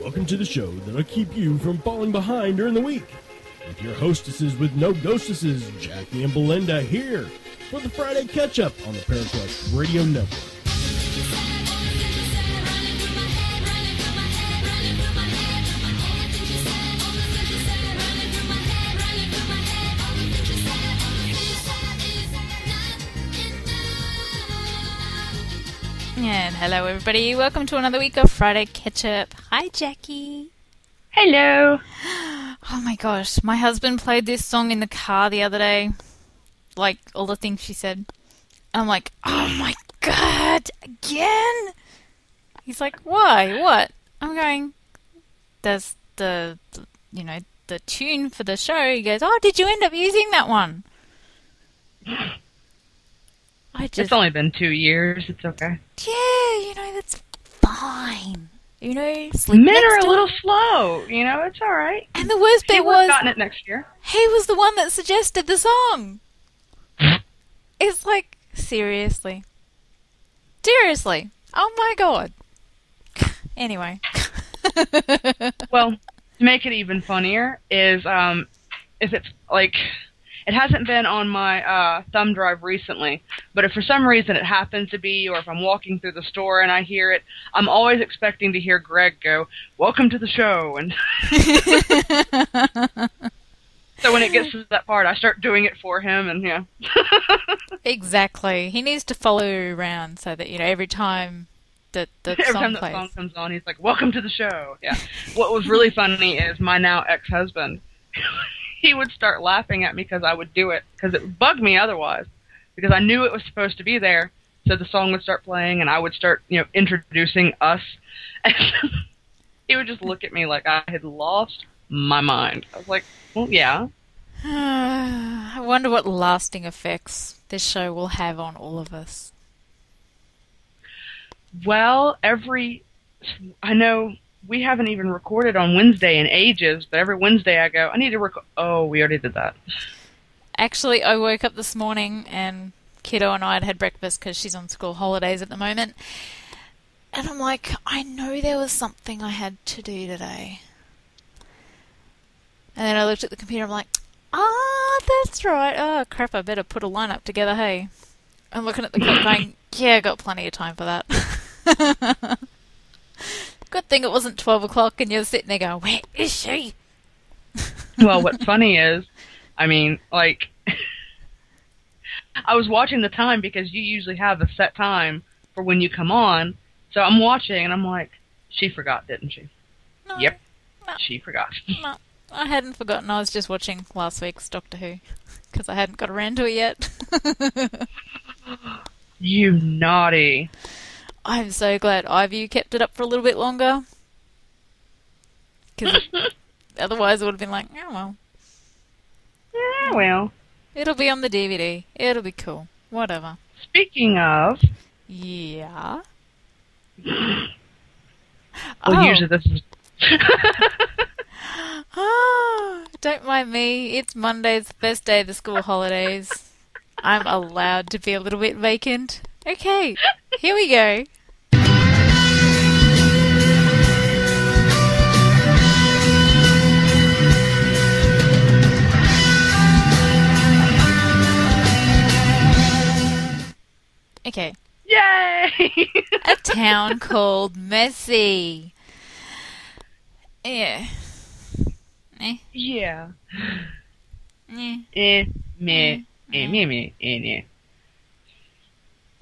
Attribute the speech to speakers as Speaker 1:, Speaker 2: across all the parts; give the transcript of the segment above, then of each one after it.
Speaker 1: Welcome to the show that'll keep you from falling behind during the week. With your hostesses with no ghostesses, Jackie and Belinda, here for the Friday catch-up on the Paraquest Radio Network.
Speaker 2: And hello everybody, welcome to another week of Friday Catch-Up. Hi Jackie.
Speaker 3: Hello.
Speaker 2: Oh my gosh, my husband played this song in the car the other day. Like, all the things she said. I'm like, oh my god, again? He's like, why? What? I'm going, there's the tune for the show. He goes, oh, did you end up using that one?
Speaker 3: It's only been 2 years. It's okay.
Speaker 2: Yeah, that's fine. Men
Speaker 3: are a little slow. It's all right.
Speaker 2: And the worst bit was,
Speaker 3: gotten it next year.
Speaker 2: He was the one that suggested the song. It's like, seriously. Oh my god. Anyway.
Speaker 3: Well, to make it even funnier is if it's like, it hasn't been on my thumb drive recently, but if for some reason it happens to be, or if I'm walking through the store and I hear it, I'm always expecting to hear Greg go, "Welcome to the show," and so when it gets to that part, I start doing it for him, and yeah.
Speaker 2: Exactly. He needs to follow you around so that, every time that the song plays.
Speaker 3: Song comes on, he's like, "Welcome to the show." Yeah. What was really funny is my now ex-husband, he would start laughing at me because I would do it, because it would bug me otherwise, because I knew it was supposed to be there, so the song would start playing, and I would start, introducing us, and he would just look at me like I had lost my mind. I was like, well, yeah.
Speaker 2: I wonder what lasting effects this show will have on all of us.
Speaker 3: Well, I know we haven't even recorded on Wednesday in ages, but every Wednesday I go, I need to record. Oh, we already did that.
Speaker 2: Actually, I woke up this morning and Kiddo and I had breakfast because she's on school holidays at the moment. And I'm like, I know there was something I had to do today. And then I looked at the computer, I'm like, that's right. Oh, crap, I better put a lineup together, hey. I'm looking at the clock going, yeah, I got plenty of time for that. Good thing it wasn't 12 o'clock and you're sitting there going, where is she?
Speaker 3: Well, what's funny is, I was watching the time because you usually have a set time for when you come on. So I'm watching and I'm like, she forgot, didn't she?
Speaker 2: No,
Speaker 3: yep,
Speaker 2: no,
Speaker 3: she forgot.
Speaker 2: No, I hadn't forgotten. I was just watching last week's Doctor Who because I hadn't got around to it yet.
Speaker 3: You naughty.
Speaker 2: I'm so glad Ivy kept it up for a little bit longer. Because otherwise it would have been like, oh well.
Speaker 3: Yeah, well.
Speaker 2: It'll be on the DVD. It'll be cool. Whatever.
Speaker 3: Speaking of.
Speaker 2: Yeah.
Speaker 3: Well, usually this is.
Speaker 2: Don't mind me. It's Monday. It's the first day of the school holidays. I'm allowed to be a little bit vacant. Okay, here we go. Okay.
Speaker 3: Yay!
Speaker 2: A town called Messi. Yeah.
Speaker 3: Yeah.
Speaker 2: Me.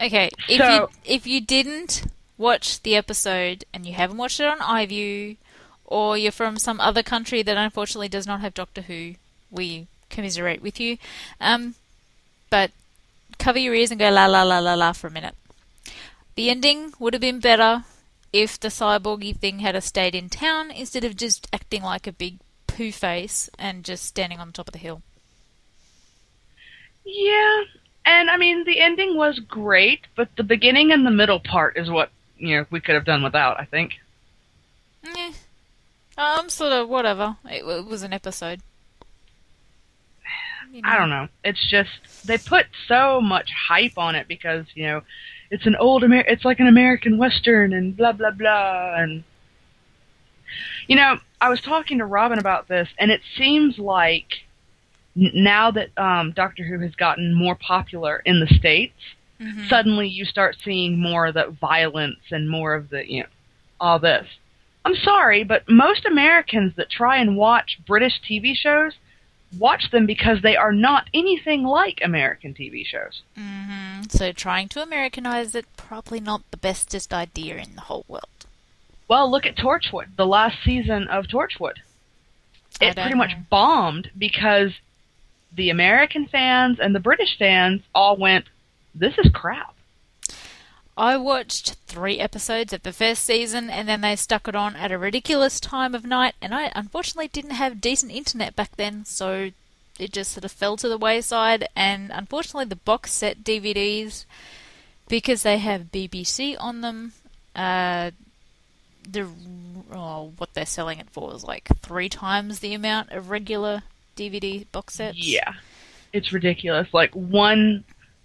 Speaker 2: Okay, if you didn't watch the episode and you haven't watched it on iView, or you're from some other country that unfortunately does not have Doctor Who, we commiserate with you. But cover your ears and go la la la la la for a minute. The ending would have been better if the cyborgy thing had stayed in town instead of just acting like a big poo face and just standing on top of the hill.
Speaker 3: Yeah, and I mean, the ending was great, but the beginning and the middle part is what, we could have done without, I think.
Speaker 2: Sort of, whatever. It was an episode.
Speaker 3: I don't know. It's just, they put so much hype on it because, it's an it's like an American Western and blah, blah, blah, and You know, I was talking to Robin about this, and it seems like now that Doctor Who has gotten more popular in the States, suddenly you start seeing more of the violence and more of the, you know, all this. I'm sorry, but most Americans that try and watch British TV shows watch them because they are not anything like American TV shows.
Speaker 2: So trying to Americanize it, probably not the bestest idea in the whole world.
Speaker 3: Well, look at Torchwood, the last season of Torchwood. It pretty much bombed because the American fans and the British fans all went, this is crap.
Speaker 2: I watched 3 episodes of the first season, and then they stuck it on at a ridiculous time of night, and I unfortunately didn't have decent internet back then, so it just sort of fell to the wayside. And unfortunately the box set DVDs, because they have BBC on them, what they're selling it for is like 3 times the amount of regular DVD box sets.
Speaker 3: Yeah, it's ridiculous. Like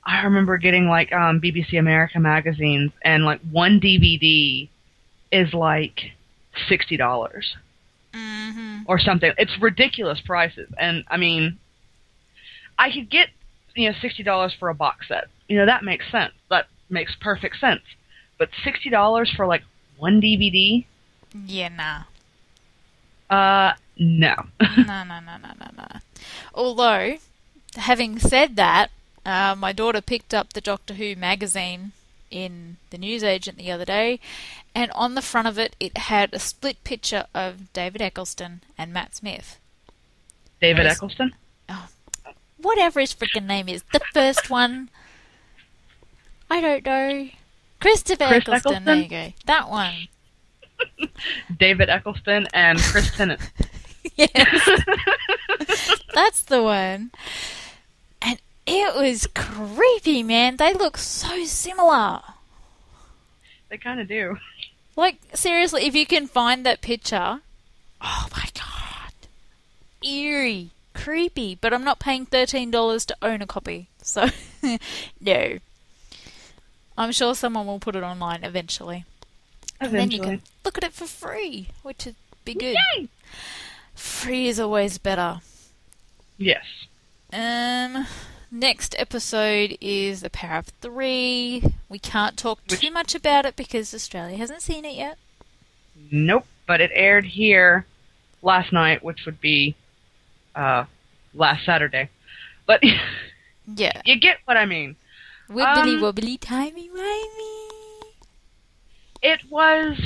Speaker 3: I remember getting like BBC America magazines, and like one DVD is like $60 or something. It's ridiculous prices, and I mean, I could get $60 for a box set. You know, that makes sense. That makes perfect sense. But $60 for like one DVD?
Speaker 2: Yeah, nah.
Speaker 3: No.
Speaker 2: No. Although, having said that, my daughter picked up the Doctor Who magazine in the newsagent the other day, and on the front of it, it had a split picture of David Eccleston and Matt Smith.
Speaker 3: David Eccleston?
Speaker 2: Oh, whatever his freaking name is. The first one. I don't know. Christopher Eccleston. There you go. That one.
Speaker 3: David Eccleston and Chris Tennant.
Speaker 2: Yes. That's the one. And it was creepy, man. They look so similar.
Speaker 3: They kind of do.
Speaker 2: Like, seriously, if you can find that picture, oh my god. Eerie. Creepy. But I'm not paying $13 to own a copy. So, no. I'm sure someone will put it online eventually. And then you can look at it for free, which would be good.
Speaker 3: Yay!
Speaker 2: Free is always better.
Speaker 3: Yes.
Speaker 2: Next episode is The Power of 3. We can't talk too much about it because Australia hasn't seen it yet.
Speaker 3: Nope, but it aired here last night, which would be last Saturday. But
Speaker 2: yeah,
Speaker 3: you get what I mean.
Speaker 2: Wibbly wobbly timey wimey.
Speaker 3: It was.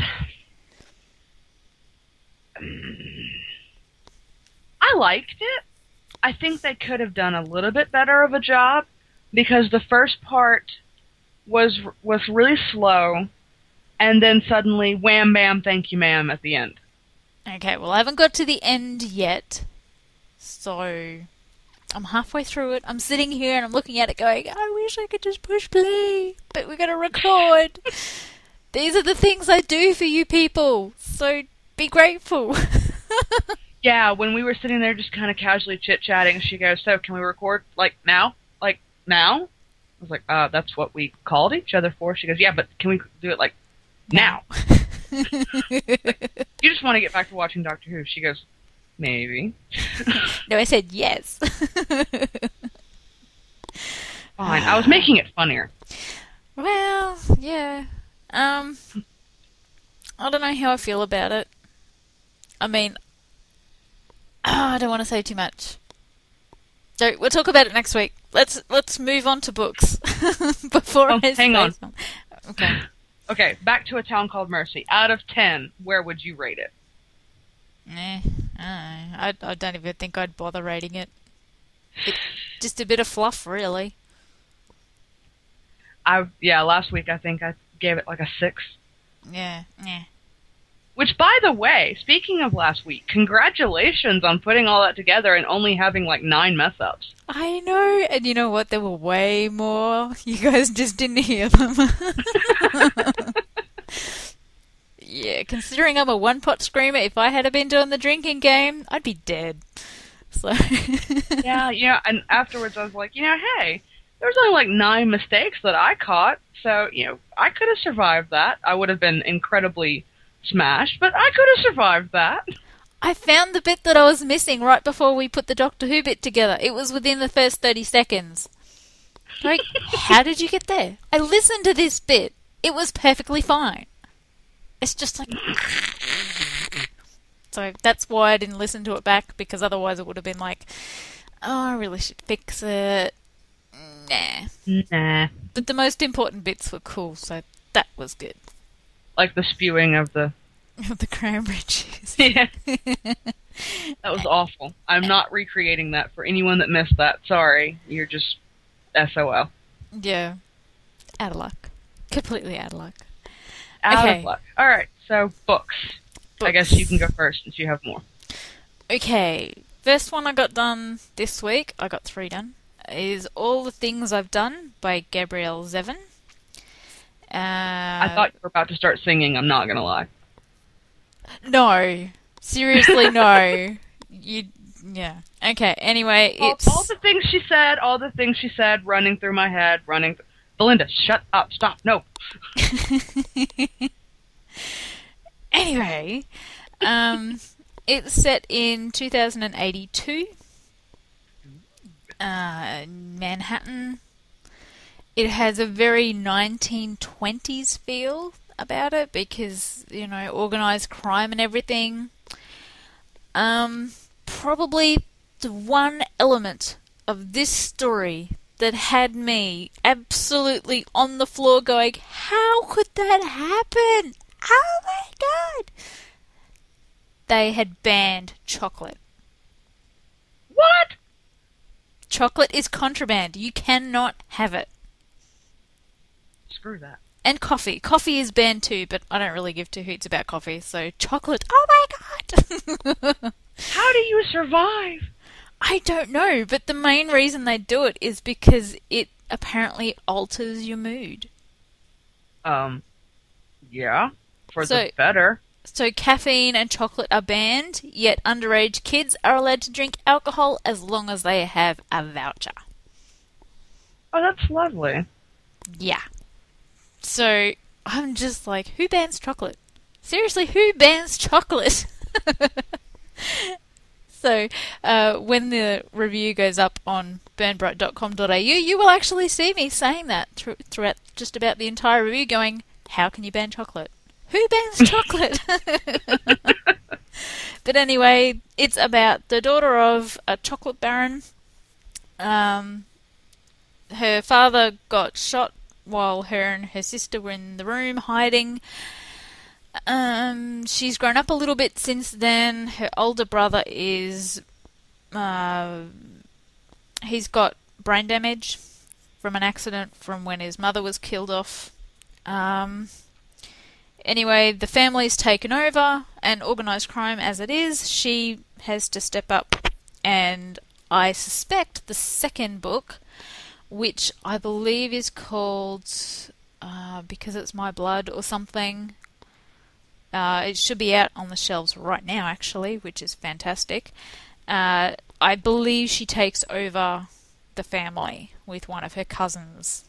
Speaker 3: I liked it. I think they could have done a little bit better of a job because the first part was really slow, and then suddenly wham bam thank you ma'am at the end.
Speaker 2: Okay, well I haven't got to the end yet, so I'm halfway through it. I'm sitting here and I'm looking at it going, I wish I could just push play, but we're gonna record. These are the things I do for you people, so be grateful.
Speaker 3: Yeah, when we were sitting there just kind of casually chit-chatting, she goes, so can we record, like, now? Like, now? I was like, that's what we called each other for. She goes, yeah, but can we do it, like, now? You just want to get back to watching Doctor Who. She goes, maybe.
Speaker 2: No, I said yes.
Speaker 3: Fine, I was making it funnier.
Speaker 2: Well, yeah. I don't know how I feel about it. I mean, I don't want to say too much. So we'll talk about it next week. Let's move on to books before I
Speaker 3: hang on.
Speaker 2: Okay.
Speaker 3: Okay, back to A Town Called Mercy. Out of 10, where would you rate it?
Speaker 2: I don't even think I'd bother rating it. It's just a bit of fluff, really.
Speaker 3: Last week I think I gave it like a 6.
Speaker 2: Yeah.
Speaker 3: Which, by the way, speaking of last week, congratulations on putting all that together and only having like 9 mess-ups.
Speaker 2: I know, and you know what? There were way more. You guys just didn't hear them. Yeah, considering I'm a one-pot screamer, if I had been doing the drinking game, I'd be dead. So.
Speaker 3: Yeah, and afterwards I was like, hey, there was only like 9 mistakes that I caught, so, I could have survived that. I would have been incredibly smashed, but I could have survived that.
Speaker 2: I found the bit that I was missing right before we put the Doctor Who bit together. It was within the first 30 seconds. Like, how did you get there? I listened to this bit. It was perfectly fine. It's just like... So that's why I didn't listen to it back, because otherwise it would have been like, oh, I really should fix it.
Speaker 3: Nah.
Speaker 2: But the most important bits were cool, so that was good.
Speaker 3: Like the spewing of the...
Speaker 2: The cranberry juice.
Speaker 3: Yeah. That was awful. I'm not recreating that for anyone that missed that. Sorry. You're just SOL.
Speaker 2: Yeah. Out of luck. Completely out of luck.
Speaker 3: Out of luck. Alright, so books. I guess you can go first since you have more.
Speaker 2: Okay. First one I got done this week, I got 3 done, is All the Things I've Done by Gabrielle Zevin.
Speaker 3: I thought you were about to start singing, I'm not going to lie.
Speaker 2: No. Seriously, no. Yeah. Okay, anyway, it's...
Speaker 3: All the things she said, running through my head, Belinda, shut up, stop, no.
Speaker 2: Anyway, it's set in 2082, Manhattan. It has a very 1920s feel about it because, organised crime and everything. Probably the one element of this story that had me absolutely on the floor going, how could that happen? Oh my god! They had banned chocolate.
Speaker 3: What?
Speaker 2: Chocolate is contraband. You cannot have it.
Speaker 3: Screw that.
Speaker 2: And coffee. Coffee is banned too, but I don't really give two hoots about coffee, so chocolate. Oh my god!
Speaker 3: How do you survive?
Speaker 2: I don't know, but the main reason they do it is because it apparently alters your mood.
Speaker 3: Yeah. For the better.
Speaker 2: So caffeine and chocolate are banned, yet underage kids are allowed to drink alcohol as long as they have a voucher.
Speaker 3: Oh, that's lovely.
Speaker 2: Yeah. So I'm just like, who bans chocolate? Seriously, who bans chocolate? So when the review goes up on burnbright.com.au, you will actually see me saying that throughout just about the entire review, going, how can you ban chocolate? Who bans chocolate? But anyway, it's about the daughter of a chocolate baron. Her father got shot while her and her sister were in the room hiding. She's grown up a little bit since then. Her older brother is... he's got brain damage from an accident from when his mother was killed off. Anyway, the family's taken over, and organised crime as it is, she has to step up. And I suspect the second book, which I believe is called Because It's My Blood or something. It should be out on the shelves right now, actually, which is fantastic. I believe she takes over the family with one of her cousins.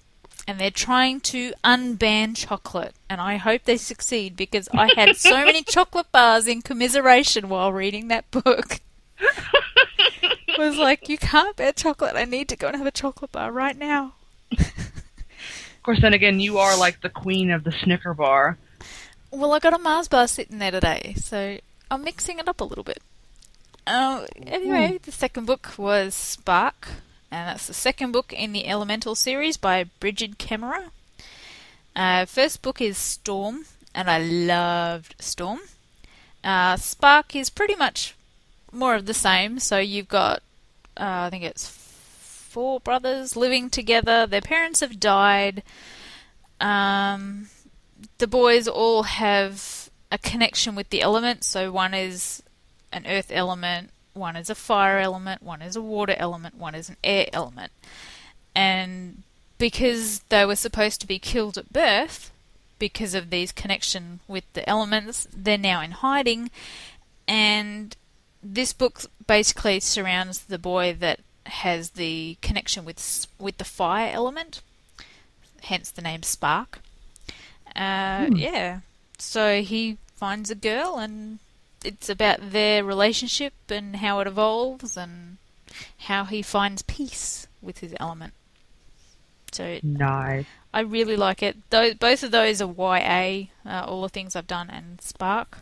Speaker 2: And they're trying to unban chocolate. And I hope they succeed, because I had so many chocolate bars in commiseration while reading that book. I was like, you can't ban chocolate. I need to go and have a chocolate bar right now.
Speaker 3: Of course, then again, you are like the queen of the Snicker bar.
Speaker 2: Well, I got a Mars bar sitting there today, so I'm mixing it up a little bit. Anyway, the second book was Spark, and that's the second book in the Elemental series by Brigid Kemmerer. First book is Storm, and I loved Storm. Spark is pretty much more of the same, so you've got, I think it's 4 brothers living together. Their parents have died. The boys all have a connection with the elements, so one is an earth element, one is a fire element, one is a water element, one is an air element. And because they were supposed to be killed at birth, because of these connection with the elements, they're now in hiding. And this book basically surrounds the boy that has the connection with the fire element, hence the name Spark. Yeah. So he finds a girl, and it's about their relationship and how it evolves and how he finds peace with his element. So
Speaker 3: Nice.
Speaker 2: I really like it. Both of those are YA, all the things I've done, and Spark.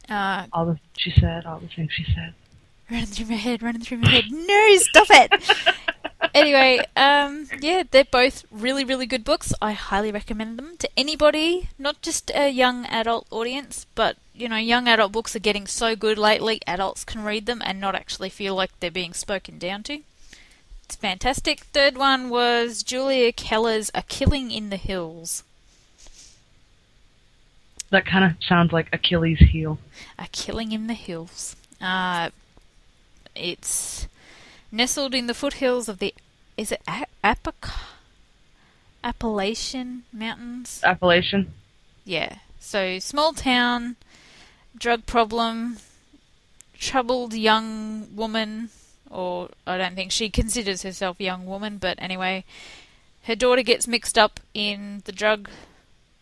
Speaker 3: All the she said, all the things she said.
Speaker 2: Running through my head. No, stop it! Anyway, yeah, they're both really, really good books. I highly recommend them to anybody, not just a young adult audience, but, young adult books are getting so good lately, adults can read them and not actually feel like they're being spoken down to. It's fantastic. Third one was Julia Keller's A Killing in the Hills.
Speaker 3: That kind of sounds like Achilles' heel.
Speaker 2: A Killing in the Hills. It's nestled in the foothills of the... Is it Appalachian Mountains?
Speaker 3: Appalachian?
Speaker 2: Yeah. So, small town, drug problem, troubled young woman, or I don't think she considers herself a young woman, but anyway, her daughter gets mixed up in the drug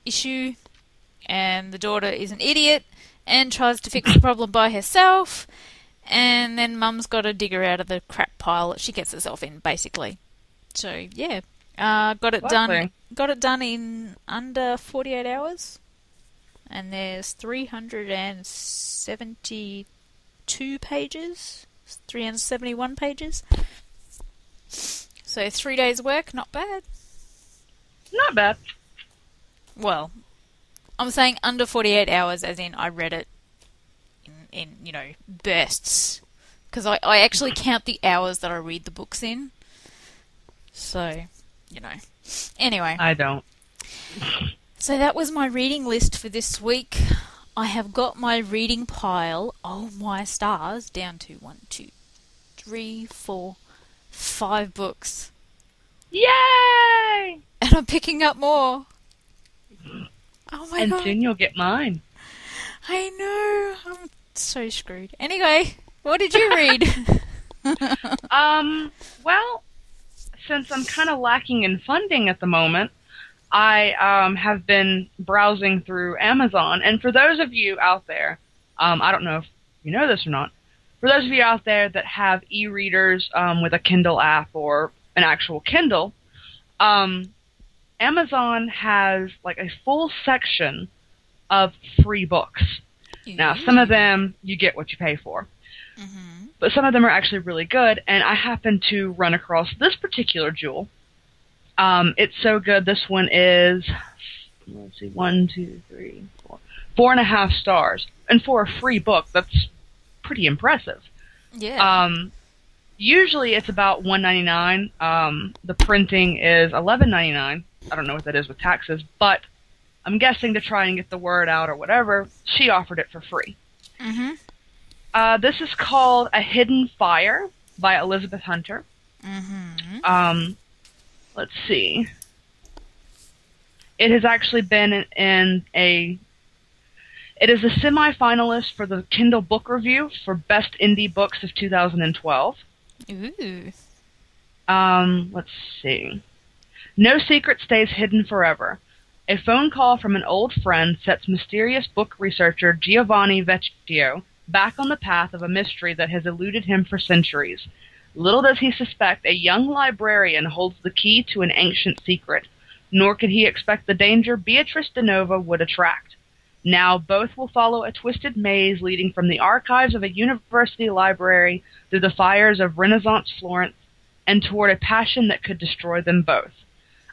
Speaker 2: issue, and the daughter is an idiot and tries to fix the problem by herself, and then mum's got to dig her out of the crap pile that she gets herself in, basically. So, yeah. Got it done in under 48 hours. And there's 372 pages. 371 pages. So 3 days work, not bad.
Speaker 3: Not bad.
Speaker 2: Well, I'm saying under 48 hours, as in I read it in bursts. Because I actually count the hours that I read the books in. So, Anyway.
Speaker 3: I don't.
Speaker 2: So that was my reading list for this week. I have got my reading pile, oh my stars, down to 1, 2, 3, 4, 5 books.
Speaker 3: Yay!
Speaker 2: And I'm picking up more. Oh my god.
Speaker 3: And soon you'll get mine.
Speaker 2: I know. I'm so screwed. Anyway, what did you read?
Speaker 3: Well, since I'm kind of lacking in funding at the moment, I have been browsing through Amazon. And for those of you out there, I don't know if you know this or not, for those of you out there that have e-readers with a Kindle app or an actual Kindle, Amazon has like a full section of free books. Now, some of them you get what you pay for. Mm-hmm. But some of them are actually really good, and I happened to run across this particular jewel. It's so good. This one is, let's see, 1, 2, 3, 4, 4.5 stars. And for a free book, that's pretty impressive.
Speaker 2: Yeah.
Speaker 3: Usually it's about $1.99. The printing is $11.99. I don't know what that is with taxes, but I'm guessing to try and get the word out or whatever, she offered it for free.
Speaker 2: Mm-hmm.
Speaker 3: This is called A Hidden Fire by Elizabeth Hunter.
Speaker 2: Mm-hmm.
Speaker 3: Let's see. It has actually been it is a semi-finalist for the Kindle Book Review for Best Indie Books of 2012.
Speaker 2: Ooh.
Speaker 3: Let's see. No secret stays hidden forever. A phone call from an old friend sets mysterious book researcher Giovanni Vecchio back on the path of a mystery that has eluded him for centuries. Little does he suspect a young librarian holds the key to an ancient secret, nor could he expect the danger Beatrice de Nova would attract. Now both will follow a twisted maze leading from the archives of a university library through the fires of Renaissance Florence and toward a passion that could destroy them both.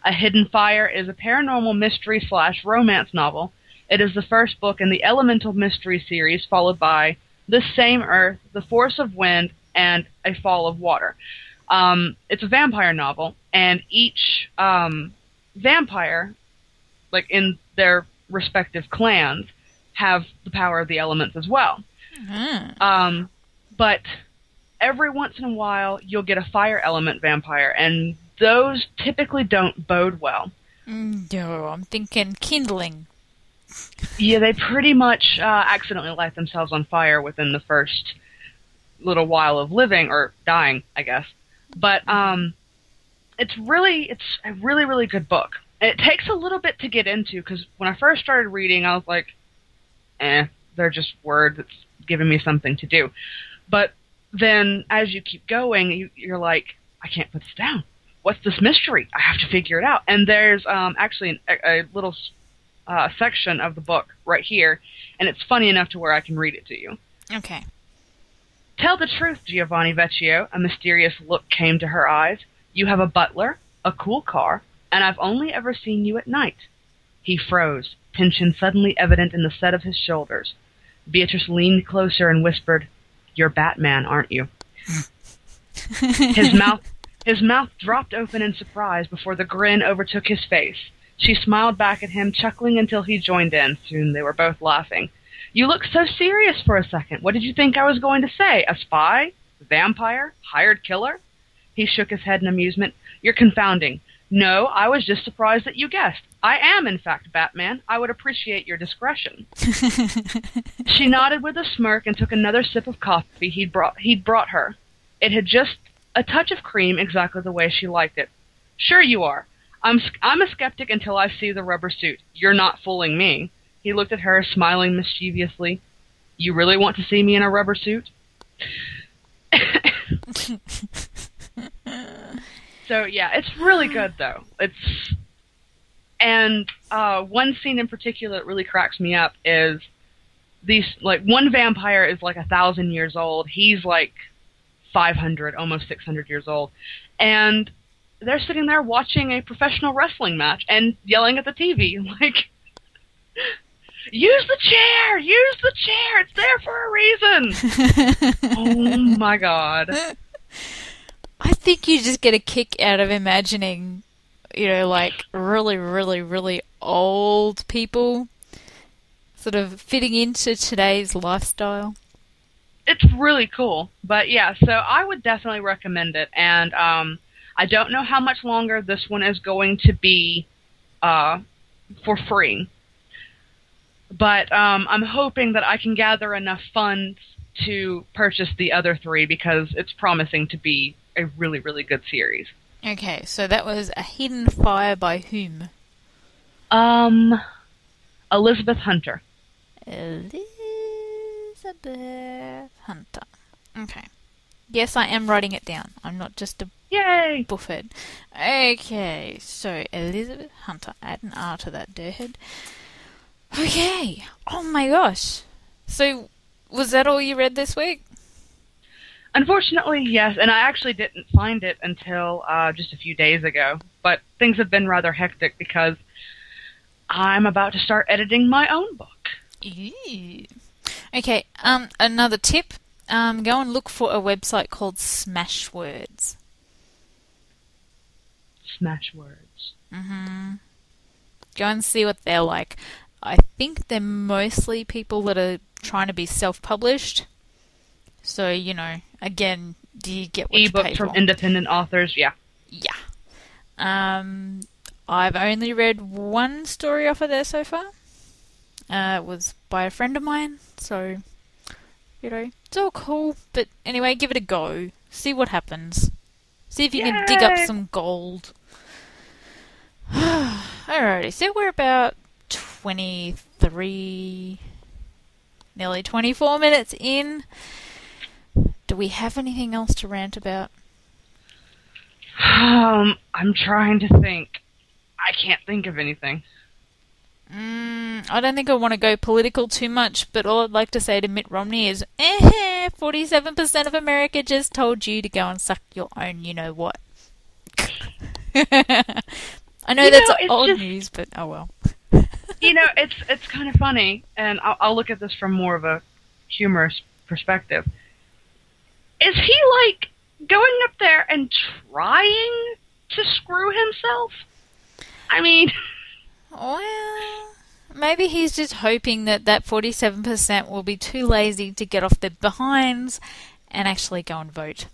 Speaker 3: A Hidden Fire is a paranormal mystery/romance novel. It is the first book in the Elemental Mystery series, followed by This Same Earth, The Force of Wind, and A Fall of Water. It's a vampire novel, and each vampire, like in their respective clans, have the power of the elements as well. Mm-hmm. But every once in a while, you'll get a fire element vampire, and those typically don't bode well.
Speaker 2: No, I'm thinking kindling.
Speaker 3: Yeah, they pretty much accidentally light themselves on fire within the first little while of living, or dying, I guess. But it's a really, really good book. It takes a little bit to get into, because when I first started reading, I was like, they're just words. It's giving me something to do. But then as you keep going, you're like, I can't put this down. What's this mystery? I have to figure it out. And there's actually a little section of the book right here, and it's funny enough to where I can read it to you.
Speaker 2: Okay.
Speaker 3: Tell the truth, Giovanni Vecchio. A mysterious look came to her eyes. You have a butler, a cool car, and I've only ever seen you at night. He froze, tension suddenly evident in the set of his shoulders. Beatrice leaned closer and whispered, You're Batman, aren't you? His mouth dropped open in surprise before the grin overtook his face. She smiled back at him, chuckling until he joined in. Soon they were both laughing. You looked so serious for a second. What did you think I was going to say? A spy? Vampire? Hired killer? He shook his head in amusement. You're confounding. No, I was just surprised that you guessed. I am, in fact, Batman. I would appreciate your discretion. She nodded with a smirk and took another sip of coffee he'd brought her. It had just a touch of cream, exactly the way she liked it. Sure you are. I'm a skeptic until I see the rubber suit. You're not fooling me. He looked at her, smiling mischievously. You really want to see me in a rubber suit? So, yeah, it's really good, though. And one scene in particular that really cracks me up is one vampire is 1,000 years old. He's 500, almost 600 years old. And they're sitting there watching a professional wrestling match and yelling at the TV, use the chair! Use the chair! It's there for a reason! Oh my god.
Speaker 2: I think you just get a kick out of imagining, really, really, really old people sort of fitting into today's lifestyle.
Speaker 3: It's really cool. But yeah, so I would definitely recommend it. And I don't know how much longer this one is going to be for free. But I'm hoping that I can gather enough funds to purchase the other three because it's promising to be a really, really good series.
Speaker 2: Okay, so that was A Hidden Fire by whom?
Speaker 3: Elizabeth Hunter.
Speaker 2: Elizabeth Hunter. Okay. Yes, I am writing it down. I'm not just a
Speaker 3: Yay!
Speaker 2: buffhead. Okay, so Elizabeth Hunter. Add an R to that, dirthead. Okay. Oh my gosh. So, was that all you read this week?
Speaker 3: Unfortunately, yes, and I actually didn't find it until just a few days ago. But things have been rather hectic because I'm about to start editing my own book.
Speaker 2: Ew. Okay, another tip. Go and look for a website called Smashwords.
Speaker 3: Smashwords.
Speaker 2: Mm-hmm. Go and see what they're like. I think they're mostly people that are trying to be self-published. So, again, do you get what you pay
Speaker 3: E-books
Speaker 2: for?
Speaker 3: from independent authors, yeah.
Speaker 2: Yeah. I've only read one story off of there so far. It was by a friend of mine, so, it's all cool. But anyway, give it a go. See what happens. See if you can dig up some gold. Alrighty, so we're about 23, nearly 24 minutes in. Do we have anything else to rant about?
Speaker 3: I'm trying to think. I can't think of anything.
Speaker 2: I don't think I want to go political too much, but all I'd like to say to Mitt Romney is, 47% of America just told you to go and suck your own you-know-what. I know that's old news, but oh well.
Speaker 3: It's kind of funny, and I'll look at this from more of a humorous perspective. Is he, going up there and trying to screw himself? I mean...
Speaker 2: Well, maybe he's just hoping that 47% will be too lazy to get off their behinds and actually go and vote.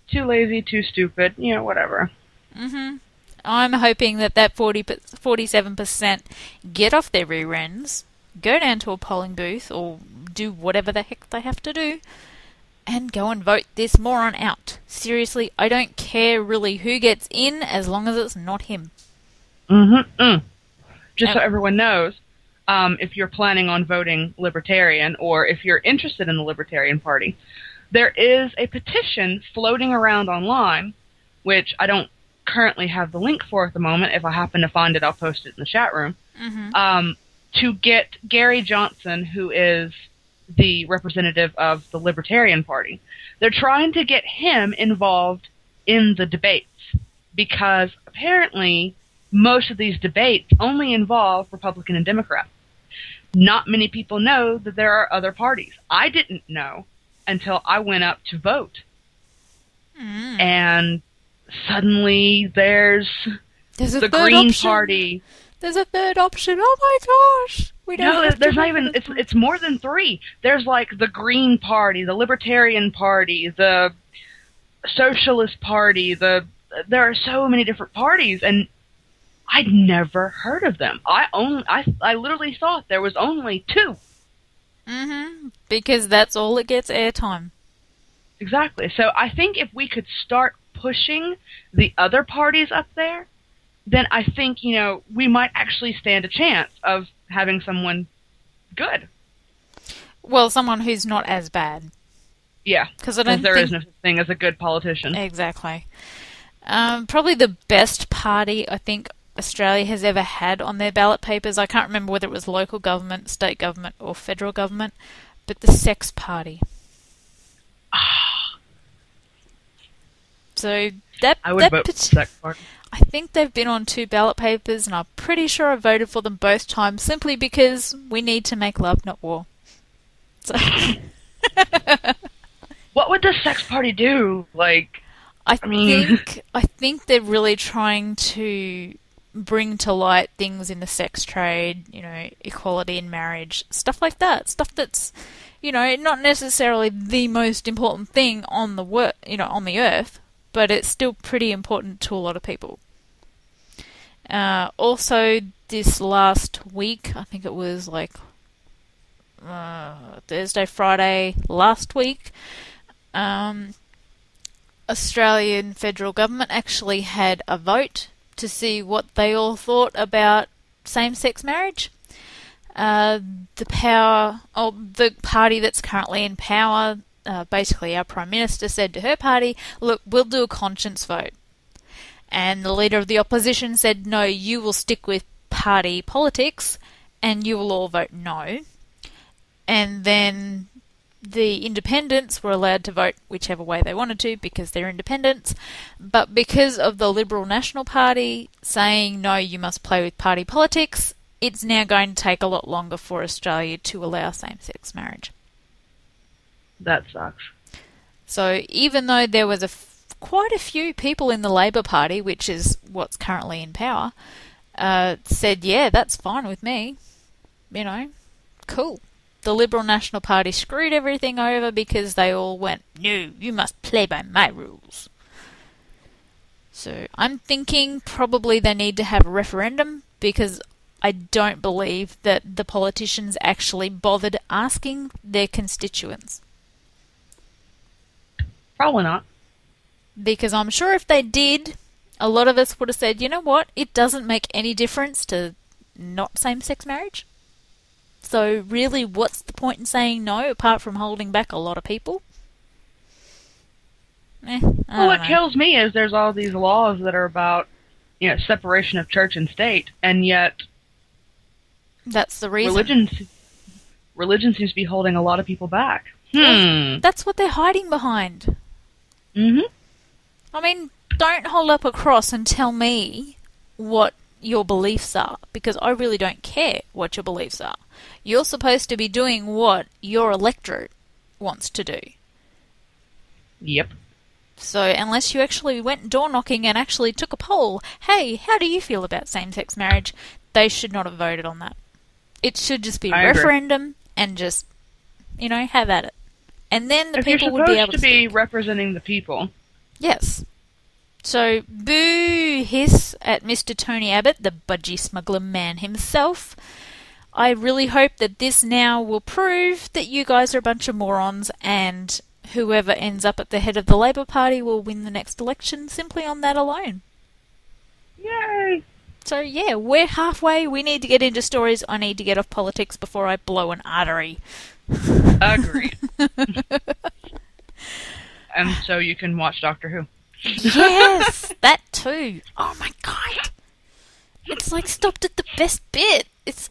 Speaker 3: Too lazy, too stupid, whatever.
Speaker 2: Mm-hmm. I'm hoping that 47% get off their rear ends, go down to a polling booth, or do whatever the heck they have to do, and go and vote this moron out. Seriously, I don't care really who gets in as long as it's not him.
Speaker 3: Mm-hmm. Just so everyone knows, if you're planning on voting Libertarian or if you're interested in the Libertarian Party. There is a petition floating around online, which I don't currently have the link for at the moment. If I happen to find it, I'll post it in the chat room. To get Gary Johnson, who is the representative of the Libertarian Party. They're trying to get him involved in the debates because apparently most of these debates only involve Republican and Democrat. Not many people know that there are other parties. I didn't know until I went up to vote. And suddenly there's the Green
Speaker 2: option.
Speaker 3: Party.
Speaker 2: There's a third option. Oh my gosh.
Speaker 3: There's not even, it's more than three. There's like the Green Party, the Libertarian Party, the Socialist Party, there are so many different parties, and I'd never heard of them. I literally thought there was only two.
Speaker 2: Because that's all that gets airtime.
Speaker 3: Exactly. So I think if we could start pushing the other parties up there, then I think, we might actually stand a chance of having someone good.
Speaker 2: Well, someone who's not as bad.
Speaker 3: Yeah, because there is no such thing as a good politician.
Speaker 2: Exactly. Probably the best party I think Australia has ever had on their ballot papers, I can't remember whether it was local government, state government, or federal government, but the Sex Party. So
Speaker 3: I would vote for the Sex Party.
Speaker 2: I think they've been on 2 ballot papers, and I'm pretty sure I voted for them both times, simply because we need to make love, not war. So
Speaker 3: what would the Sex Party do?
Speaker 2: I think they're really trying to bring to light things in the sex trade, equality in marriage, stuff like that. Stuff that's, not necessarily the most important thing on the on the earth, but it's still pretty important to a lot of people. Also, this last week, I think it was Thursday, Friday last week, Australian federal government actually had a vote to see what they all thought about same-sex marriage. The party that's currently in power, basically our Prime Minister said to her party, look, we'll do a conscience vote. And the leader of the opposition said, no, you will stick with party politics and you will all vote no. And then the independents were allowed to vote whichever way they wanted to because they're independents. But because of the Liberal National Party saying, no, you must play with party politics, it's now going to take a lot longer for Australia to allow same-sex marriage.
Speaker 3: That sucks.
Speaker 2: So even though there was quite a few people in the Labor Party, which is what's currently in power, said, yeah, that's fine with me. Cool. The Liberal National Party screwed everything over because they all went, no, you must play by my rules. So I'm thinking probably they need to have a referendum because I don't believe that the politicians actually bothered asking their constituents.
Speaker 3: Probably not.
Speaker 2: Because I'm sure if they did, a lot of us would have said, you know what, it doesn't make any difference to not same-sex marriage. So really, what's the point in saying no, apart from holding back a lot of people?
Speaker 3: What kills me is there's all these laws that are about, separation of church and state, and yet
Speaker 2: that's the reason.
Speaker 3: Religion seems to be holding a lot of people back.
Speaker 2: That's what they're hiding behind. I mean, don't hold up a cross and tell me what your beliefs are, because I really don't care what your beliefs are. You're supposed to be doing what your electorate wants to do.
Speaker 3: Yep.
Speaker 2: So unless you actually went door knocking and actually took a poll, hey, how do you feel about same-sex marriage? They should not have voted on that. It should just be a referendum and just, have at it. And then the people would be able to
Speaker 3: You're supposed to be representing the people.
Speaker 2: Yes. So, boo hiss at Mr. Tony Abbott, the budgie smuggler man himself. I really hope that this now will prove that you guys are a bunch of morons and whoever ends up at the head of the Labor Party will win the next election simply on that alone.
Speaker 3: Yay!
Speaker 2: So, yeah, we're halfway. We need to get into stories. I need to get off politics before I blow an artery.
Speaker 3: Agreed. And so you can watch Doctor Who.
Speaker 2: Yes, that too. Oh my god. It's like stopped at the best bit. It's,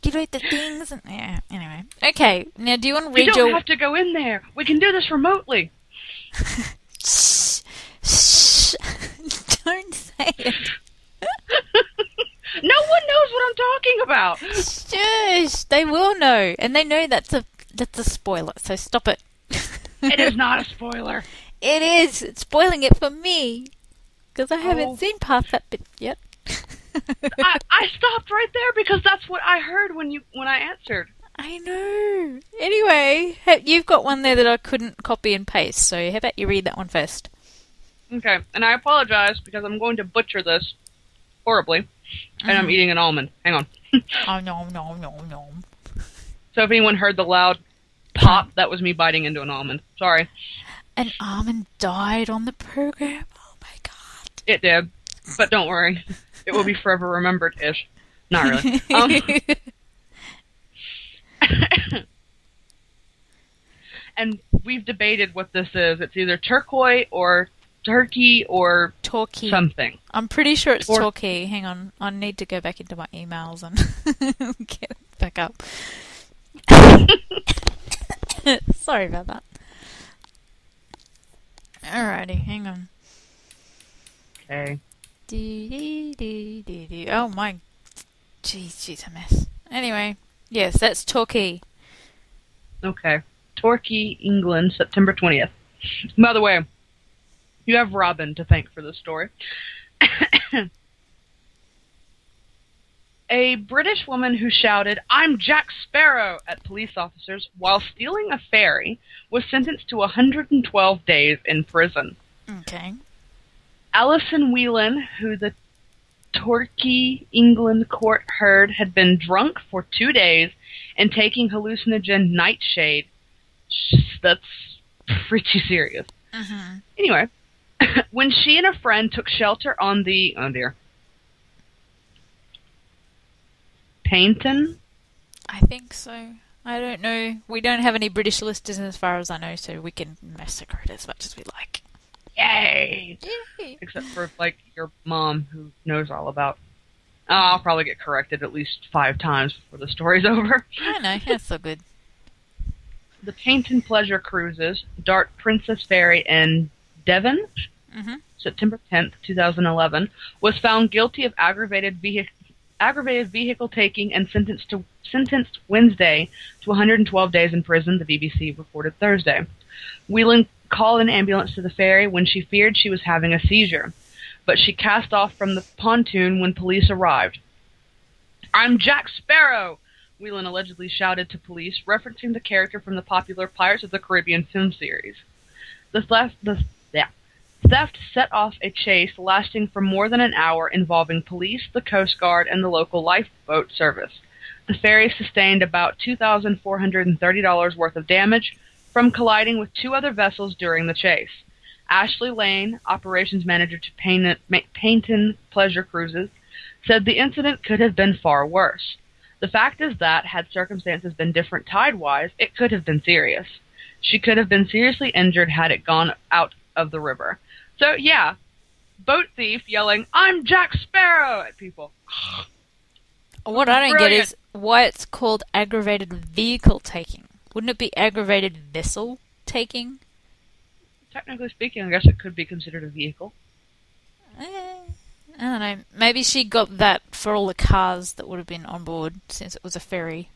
Speaker 2: you know, the things and, yeah, anyway. Okay, now do you want to read
Speaker 3: You don't have to go in there. We can do this remotely.
Speaker 2: Shh. Shh. Don't say it.
Speaker 3: No one knows what I'm talking about.
Speaker 2: Shush. They will know. And they know that's a spoiler, so stop it.
Speaker 3: It is not a spoiler.
Speaker 2: It is. It's spoiling it for me. Because I haven't seen past that bit yet.
Speaker 3: I stopped right there because that's what I heard when I answered.
Speaker 2: I know. Anyway, you've got one there that I couldn't copy and paste, so how about you read that one first?
Speaker 3: Okay, and I apologize because I'm going to butcher this horribly, and I'm eating an almond. Hang on.
Speaker 2: Oh, no.
Speaker 3: So if anyone heard the loud pop, that was me biting into an almond. Sorry.
Speaker 2: An almond died on the program? Oh my god.
Speaker 3: It did, but don't worry. It will be forever remembered-ish. Not really. And we've debated what this is. It's either turquoise or turkey or
Speaker 2: Torquay.
Speaker 3: Something.
Speaker 2: I'm pretty sure it's Torquay. Hang on. I need to go back into my emails and get it back up. Sorry about that. Alrighty, hang on.
Speaker 3: Okay.
Speaker 2: Oh my... Jeez, she's a mess. Anyway, yes, that's Torquay.
Speaker 3: Okay. Torquay, England, September 20th. By the way, you have Robin to thank for this story. A British woman who shouted, "I'm Jack Sparrow," at police officers while stealing a ferry was sentenced to 112 days in prison.
Speaker 2: Okay.
Speaker 3: Alison Whelan, who the Torquay, England court heard had been drunk for 2 days and taking hallucinogen nightshade. That's pretty serious.
Speaker 2: Mm-hmm.
Speaker 3: Anyway, when she and a friend took shelter on the... Oh, dear. Paynton?
Speaker 2: I think so. I don't know. We don't have any British listeners as far as I know, so we can massacre it as much as we like.
Speaker 3: Yay!
Speaker 2: Yay!
Speaker 3: Except for, like, your mom, who knows all about... I'll probably get corrected at least 5 times before the story's over.
Speaker 2: I know, that's so good.
Speaker 3: The Paynton Pleasure Cruises, Dart Princess Ferry in Devon, September 10th, 2011, was found guilty of aggravated vehicle taking and sentenced Wednesday to 112 days in prison, the BBC reported Thursday. Whelan called an ambulance to the ferry when she feared she was having a seizure, but she cast off from the pontoon when police arrived. "I'm Jack Sparrow!" Whelan allegedly shouted to police, referencing the character from the popular Pirates of the Caribbean film series. The theft set off a chase lasting for more than an hour involving police, the Coast Guard, and the local lifeboat service. The ferry sustained about $2,430 worth of damage from colliding with 2 other vessels during the chase. Ashley Lane, operations manager to Paynton Pleasure Cruises, said the incident could have been far worse. The fact is that, had circumstances been different tide-wise, it could have been serious. She could have been seriously injured had it gone out of the river. So, yeah, boat thief yelling, "I'm Jack Sparrow!" at people.
Speaker 2: What I don't get is why it's called aggravated vehicle taking. Wouldn't it be aggravated vessel taking?
Speaker 3: Technically speaking, I guess it could be considered a vehicle.
Speaker 2: I don't know. Maybe she got that for all the cars that would have been on board since it was a ferry.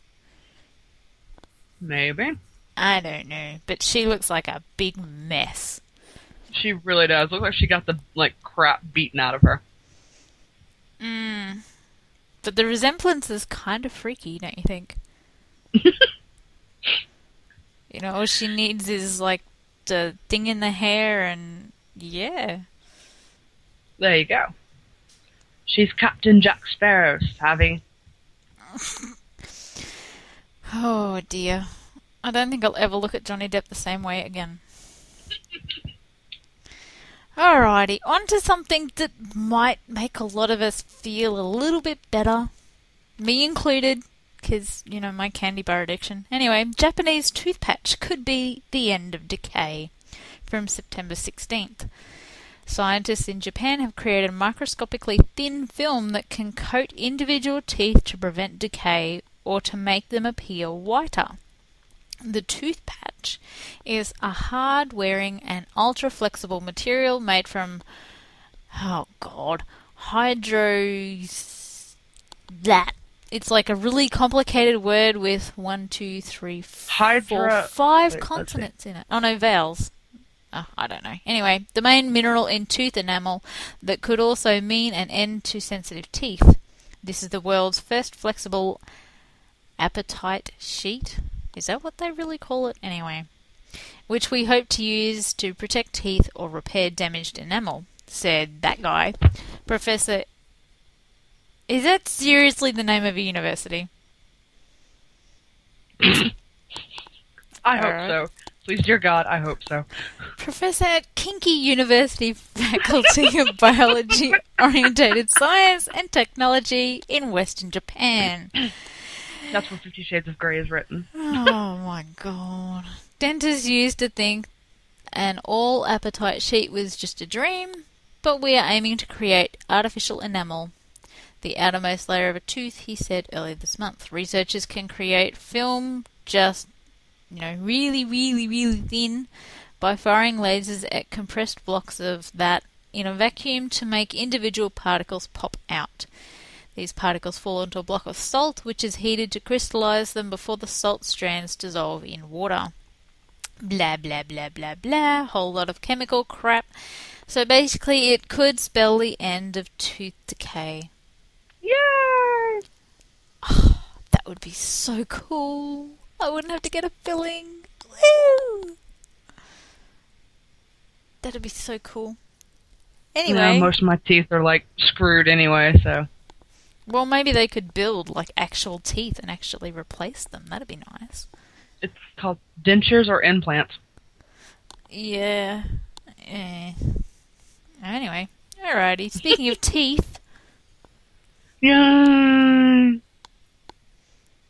Speaker 3: Maybe.
Speaker 2: I don't know. But she looks like a big mess.
Speaker 3: She really does. Looks like she got the, crap beaten out of her.
Speaker 2: But the resemblance is kind of freaky, don't you think? You know, all she needs is, the thing in the hair and, yeah.
Speaker 3: There you go. She's Captain Jack Sparrow, savvy.
Speaker 2: Oh, dear. I don't think I'll ever look at Johnny Depp the same way again. Alrighty, on to something that might make a lot of us feel a little bit better. Me included, because, my candy bar addiction. Anyway, Japanese tooth patch could be the end of decay. From September 16th. Scientists in Japan have created a microscopically thin film that can coat individual teeth to prevent decay or to make them appear whiter. The tooth patch is a hard-wearing and ultra-flexible material made from, It's like a really complicated word with 5 consonants in it. Oh, no, vowels. Oh, I don't know. Anyway, the main mineral in tooth enamel that could also mean an end to sensitive teeth. This is the world's first flexible apatite sheet. Is that what they really call it? Anyway, which we hope to use to protect teeth or repair damaged enamel, said that guy. Professor... Is that seriously the name of a university?
Speaker 3: I hope so. Please, dear God, I hope so.
Speaker 2: Professor at Kinky University Faculty of Biology, Orientated Science and Technology in Western Japan.
Speaker 3: That's where 50 Shades of Grey is written.
Speaker 2: Oh my God. Dentists used to think an all-apatite sheet was just a dream, but we are aiming to create artificial enamel. The outermost layer of a tooth, he said earlier this month. Researchers can create film just really, really, really thin by firing lasers at compressed blocks of that in a vacuum to make individual particles pop out. These particles fall into a block of salt, which is heated to crystallize them before the salt strands dissolve in water. Blah, blah, blah, blah, blah. Whole lot of chemical crap. So basically it could spell the end of tooth decay.
Speaker 3: Yay!
Speaker 2: Oh, that would be so cool. I wouldn't have to get a filling. Woo! That'd be so cool. Anyway.
Speaker 3: Yeah, most of my teeth are, screwed anyway, so...
Speaker 2: Well, maybe they could build, actual teeth and actually replace them. That'd be nice.
Speaker 3: It's called dentures or implants.
Speaker 2: Yeah. Anyway. Alrighty. Speaking of teeth...
Speaker 3: Yeah.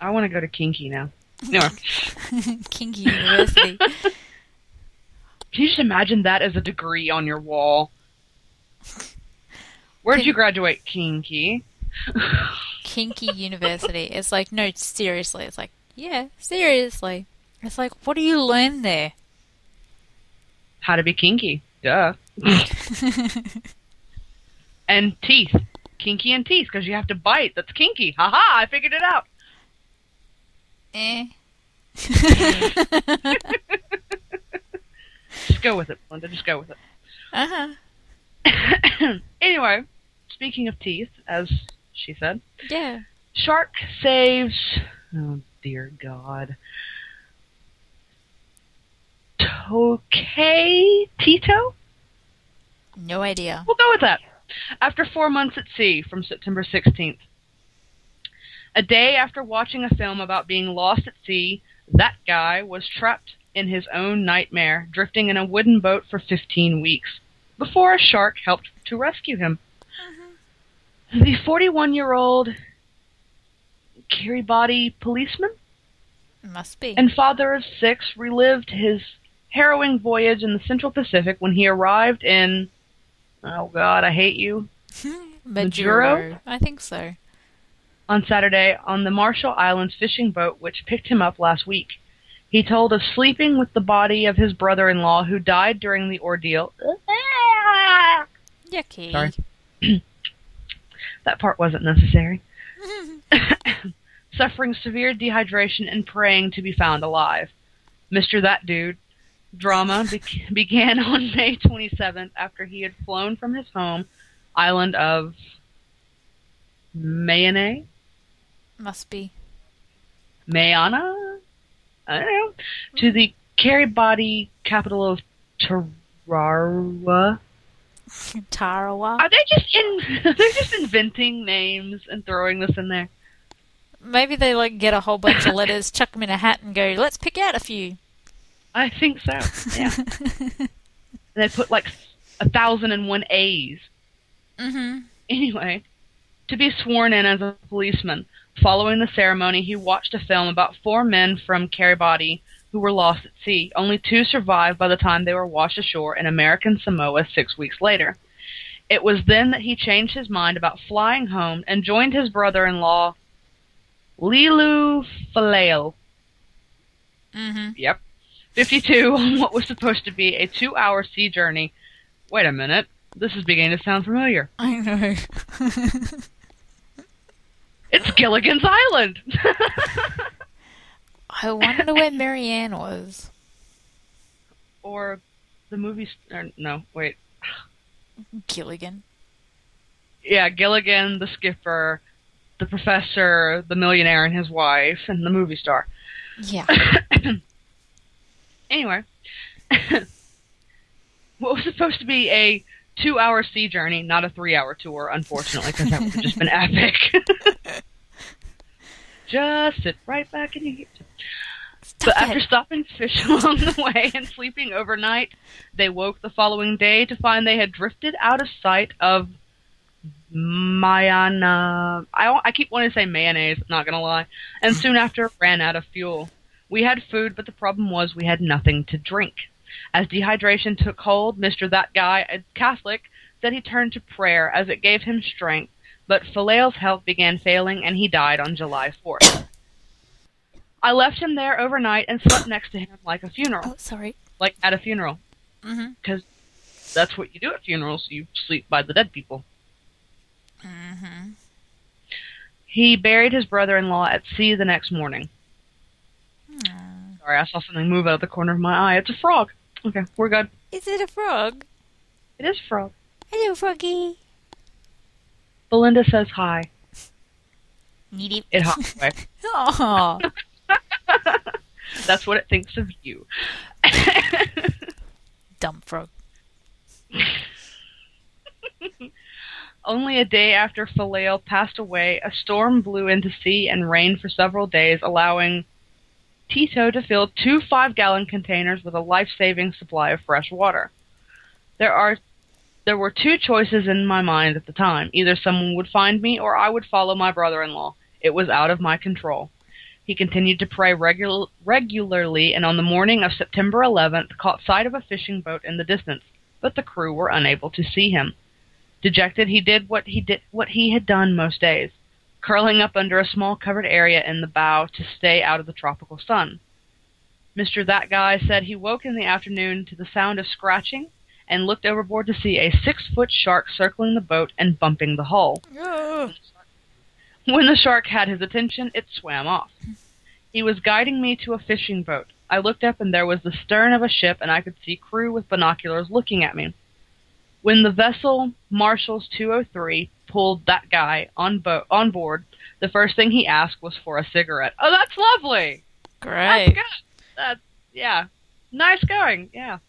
Speaker 3: I want to go to Kinky now. No.
Speaker 2: Kinky University.
Speaker 3: Can you just imagine that as a degree on your wall? Where did you graduate, Kinky?
Speaker 2: Kinky University. It's no, seriously. It's yeah, seriously. It's what do you learn there?
Speaker 3: How to be kinky. Duh. And teeth. Kinky and teeth, because you have to bite. That's kinky. Ha-ha, I figured it out. Just go with it, Linda. Just go with it.
Speaker 2: Uh-huh.
Speaker 3: Anyway, speaking of teeth, as she said.
Speaker 2: Yeah.
Speaker 3: Shark saves... Oh, dear God. Tito?
Speaker 2: No idea.
Speaker 3: We'll go with that. After 4 months at sea, from September 16th. A day after watching a film about being lost at sea, that guy was trapped in his own nightmare, drifting in a wooden boat for 15 weeks, before a shark helped to rescue him. Mm-hmm. The 41-year-old Kiribati policeman?
Speaker 2: Must be.
Speaker 3: And father of 6 relived his harrowing voyage in the Central Pacific when he arrived in... Oh, God, I hate you.
Speaker 2: Majuro? I think so.
Speaker 3: On Saturday on the Marshall Islands fishing boat which picked him up last week. He told of sleeping with the body of his brother-in-law who died during the ordeal.
Speaker 2: Yucky.
Speaker 3: Sorry. That part wasn't necessary. Suffering severe dehydration and praying to be found alive. Mr. That Dude drama began on May 27th after he had flown from his home island of Mayane?
Speaker 2: Must be.
Speaker 3: Mayana? I don't know. To the Kiribati capital of Tarawa.
Speaker 2: Tarawa?
Speaker 3: Are they just inventing names and throwing this in there?
Speaker 2: Maybe they get a whole bunch of letters, chuck them in a hat and go, let's pick out a few.
Speaker 3: I think so, yeah. And they put a 1,001 A's.
Speaker 2: Mm-hmm.
Speaker 3: Anyway, to be sworn in as a policeman, following the ceremony, he watched a film about 4 men from Kiribati who were lost at sea. Only 2 survived by the time they were washed ashore in American Samoa 6 weeks later. It was then that he changed his mind about flying home and joined his brother-in-law, Lilu Faleo.
Speaker 2: Mm-hmm.
Speaker 3: Yep. 52 on what was supposed to be a 2-hour sea journey. Wait a minute. This is beginning to sound familiar.
Speaker 2: I know.
Speaker 3: It's Gilligan's Island!
Speaker 2: I wonder where Marianne was.
Speaker 3: Or the movie... no, wait.
Speaker 2: Gilligan.
Speaker 3: Yeah, Gilligan, the skipper, the professor, the millionaire and his wife, and the movie star.
Speaker 2: Yeah.
Speaker 3: Anyway, what was supposed to be a 2-hour sea journey, not a 3-hour tour, unfortunately, because that would have just been epic. Just sit right back in your... But after stopping to fish along the way and sleeping overnight, they woke the following day to find they had drifted out of sight of Mayana. I keep wanting to say mayonnaise, not gonna lie. And soon after ran out of fuel. We had food, but the problem was we had nothing to drink. As dehydration took hold, Mr. That Guy, a Catholic, said he turned to prayer as it gave him strength, but Faleo's health began failing and he died on July 4th. I left him there overnight and slept next to him like a funeral.
Speaker 2: Oh, sorry.
Speaker 3: Like at a funeral.
Speaker 2: Mm-hmm.
Speaker 3: Because that's what you do at funerals. You sleep by the dead people.
Speaker 2: Mm-hmm.
Speaker 3: He buried his brother-in-law at sea the next morning. Sorry, I saw something move out of the corner of my eye. It's a frog. Okay, we're good.
Speaker 2: Is it a frog?
Speaker 3: It is a frog.
Speaker 2: Hello, froggy.
Speaker 3: Belinda says hi.
Speaker 2: Needy.
Speaker 3: It hops away.
Speaker 2: Aww.
Speaker 3: That's what it thinks of you.
Speaker 2: Dumb frog.
Speaker 3: Only a day after Faleo passed away, a storm blew into sea and rained for several days, allowing Tito to fill 2 5-gallon containers with a life-saving supply of fresh water. There were 2 choices in my mind at the time. Either someone would find me or I would follow my brother-in-law. It was out of my control. He continued to pray regularly and on the morning of September 11th caught sight of a fishing boat in the distance, but the crew were unable to see him. Dejected, he did what he had done most days, curling up under a small covered area in the bow to stay out of the tropical sun. Mr. That Guy said he woke in the afternoon to the sound of scratching and looked overboard to see a 6-foot shark circling the boat and bumping the hull. When the shark had his attention, it swam off. He was guiding me to a fishing boat. I looked up and there was the stern of a ship and I could see crew with binoculars looking at me. When the vessel Marshall's 203 pulled That Guy on board, the first thing he asked was for a cigarette. Oh, that's lovely!
Speaker 2: Great.
Speaker 3: That's good. Yeah. Nice going, yeah.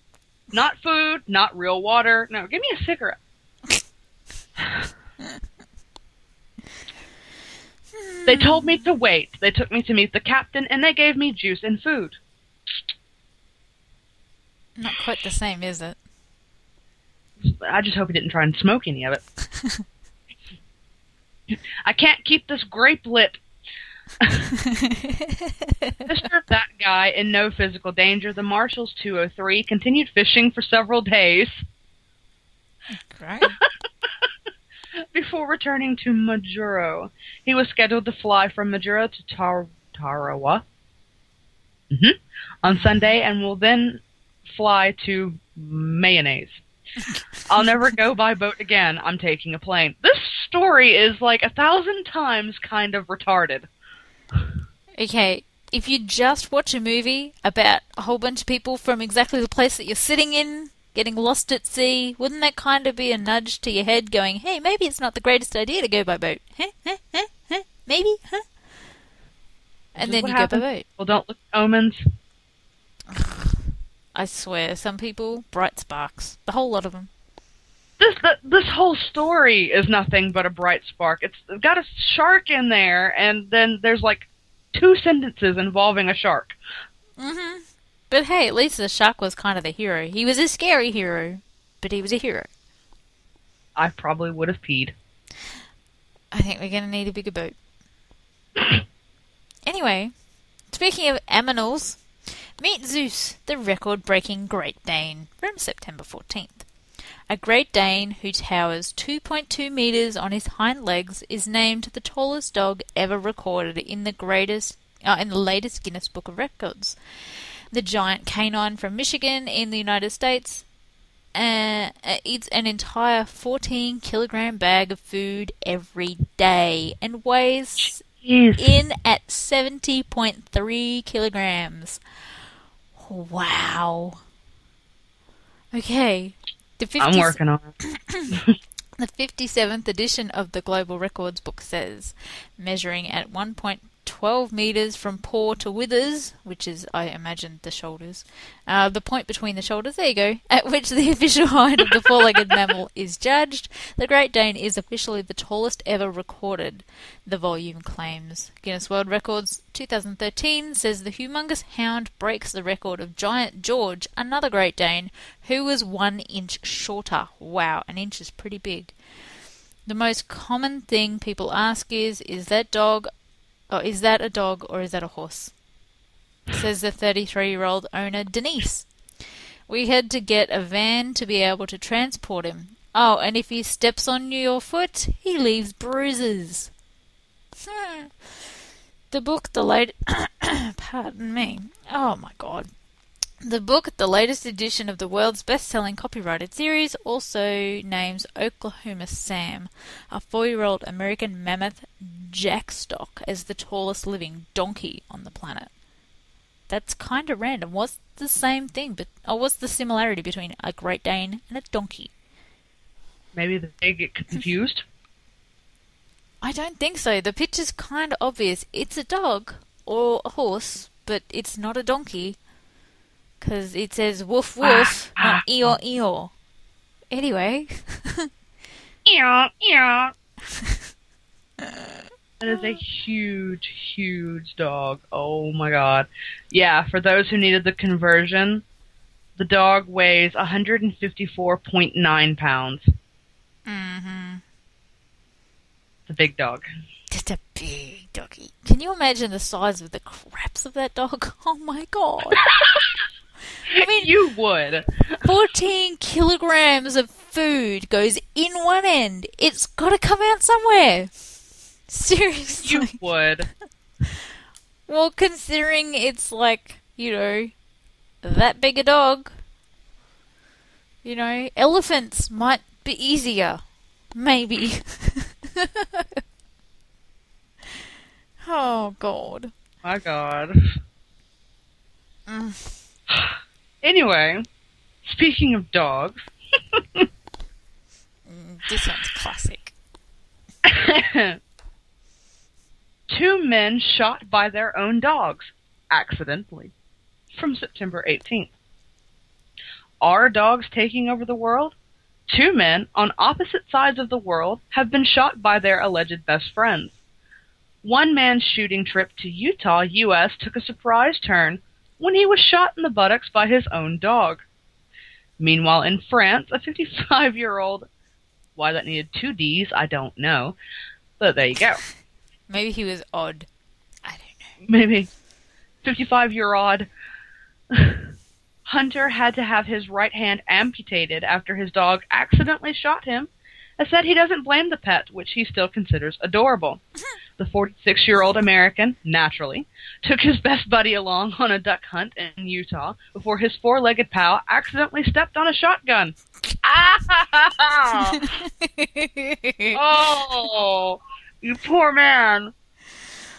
Speaker 3: Not food, not real water. No, give me a cigarette. They told me to wait. They took me to meet the captain, and they gave me juice and food.
Speaker 2: Not quite the same, is it?
Speaker 3: I just hope he didn't try and smoke any of it. I can't keep this grape lit. Mr. That Guy, in no physical danger, the Marshall's 203 continued fishing for several days.
Speaker 2: Great.
Speaker 3: Before returning to Majuro. He was scheduled to fly from Majuro to Tarawa on Sunday and will then fly to Mayonnaise. I'll never go by boat again. I'm taking a plane. This story is like 1,000 times kind of retarded.
Speaker 2: Okay, if you just watch a movie about a whole bunch of people from exactly the place that you're sitting in, getting lost at sea, wouldn't that kind of be a nudge to your head going, hey, maybe it's not the greatest idea to go by boat? Maybe? And then you go by boat.
Speaker 3: Well, don't look at omens.
Speaker 2: I swear, some people, bright sparks. The whole lot of them.
Speaker 3: This whole story is nothing but a bright spark. It's got a shark in there, and then there's like 2 sentences involving a shark.
Speaker 2: Mm-hmm. But hey, at least the shark was kind of the hero. He was a scary hero, but he was a hero.
Speaker 3: I probably would have peed.
Speaker 2: I think we're going to need a bigger boat. Anyway, speaking of aminals, meet Zeus, the record-breaking Great Dane, from September 14th. A Great Dane who towers 2.2 metres on his hind legs is named the tallest dog ever recorded in the latest Guinness Book of Records. The giant canine from Michigan in the United States eats an entire 14-kilogram bag of food every day and weighs in at 70.3 kilograms. Wow. Okay.
Speaker 3: I'm working on it.
Speaker 2: The 57th edition of the Global Records book says, measuring at 1.12 metres from paw to withers, which is, I imagine, the shoulders, the point between the shoulders, there you go, at which the official height of the four-legged mammal is judged, the Great Dane is officially the tallest ever recorded, the volume claims. Guinness World Records 2013 says the humongous hound breaks the record of Giant George, another Great Dane, who was 1 inch shorter. Wow, an inch is pretty big. The most common thing people ask is that a dog or is that a horse? Says the 33-year-old owner, Denise. We had to get a van to be able to transport him. Oh, and if he steps on your foot, he leaves bruises. The book, pardon me. Oh my God. The book, the latest edition of the world's best-selling copyrighted series, also names Oklahoma Sam, a 4-year-old American mammoth jackstock, as the tallest living donkey on the planet. That's kind of random. What's the similarity between a Great Dane and a donkey?
Speaker 3: Maybe they get confused.
Speaker 2: I don't think so. The picture's kind of obvious. It's a dog or a horse, but it's not a donkey. Because it says woof woof, not eeyore eeyore. Anyway.
Speaker 3: Eeyore eeyore. That is a huge, huge dog. Oh my God. Yeah, for those who needed the conversion, the dog weighs 154.9 pounds.
Speaker 2: Mm-hmm.
Speaker 3: It's a big dog.
Speaker 2: Just a big doggy. Can you imagine the size of the craps of that dog? Oh my God. I mean,
Speaker 3: you would.
Speaker 2: 14 kilograms of food goes in one end. It's got to come out somewhere. Seriously.
Speaker 3: You would.
Speaker 2: Well, considering it's like, that big a dog, elephants might be easier. Maybe. Oh, God.
Speaker 3: My God. Anyway, speaking of dogs.
Speaker 2: This one's classic.
Speaker 3: 2 men shot by their own dogs, accidentally, from September 18th. Are dogs taking over the world? 2 men on opposite sides of the world have been shot by their alleged best friends. One man's shooting trip to Utah, U.S. took a surprise turn when he was shot in the buttocks by his own dog. Meanwhile, in France, a 55-year-old... Why that needed 2 Ds, I don't know. But there you go.
Speaker 2: Maybe he was odd. I don't know.
Speaker 3: Maybe. 55-year-old hunter had to have his right hand amputated after his dog accidentally shot him, and said he doesn't blame the pet, which he still considers adorable. The 46-year-old American, naturally, took his best buddy along on a duck hunt in Utah before his 4-legged pal accidentally stepped on a shotgun. Ah! Oh, you poor man.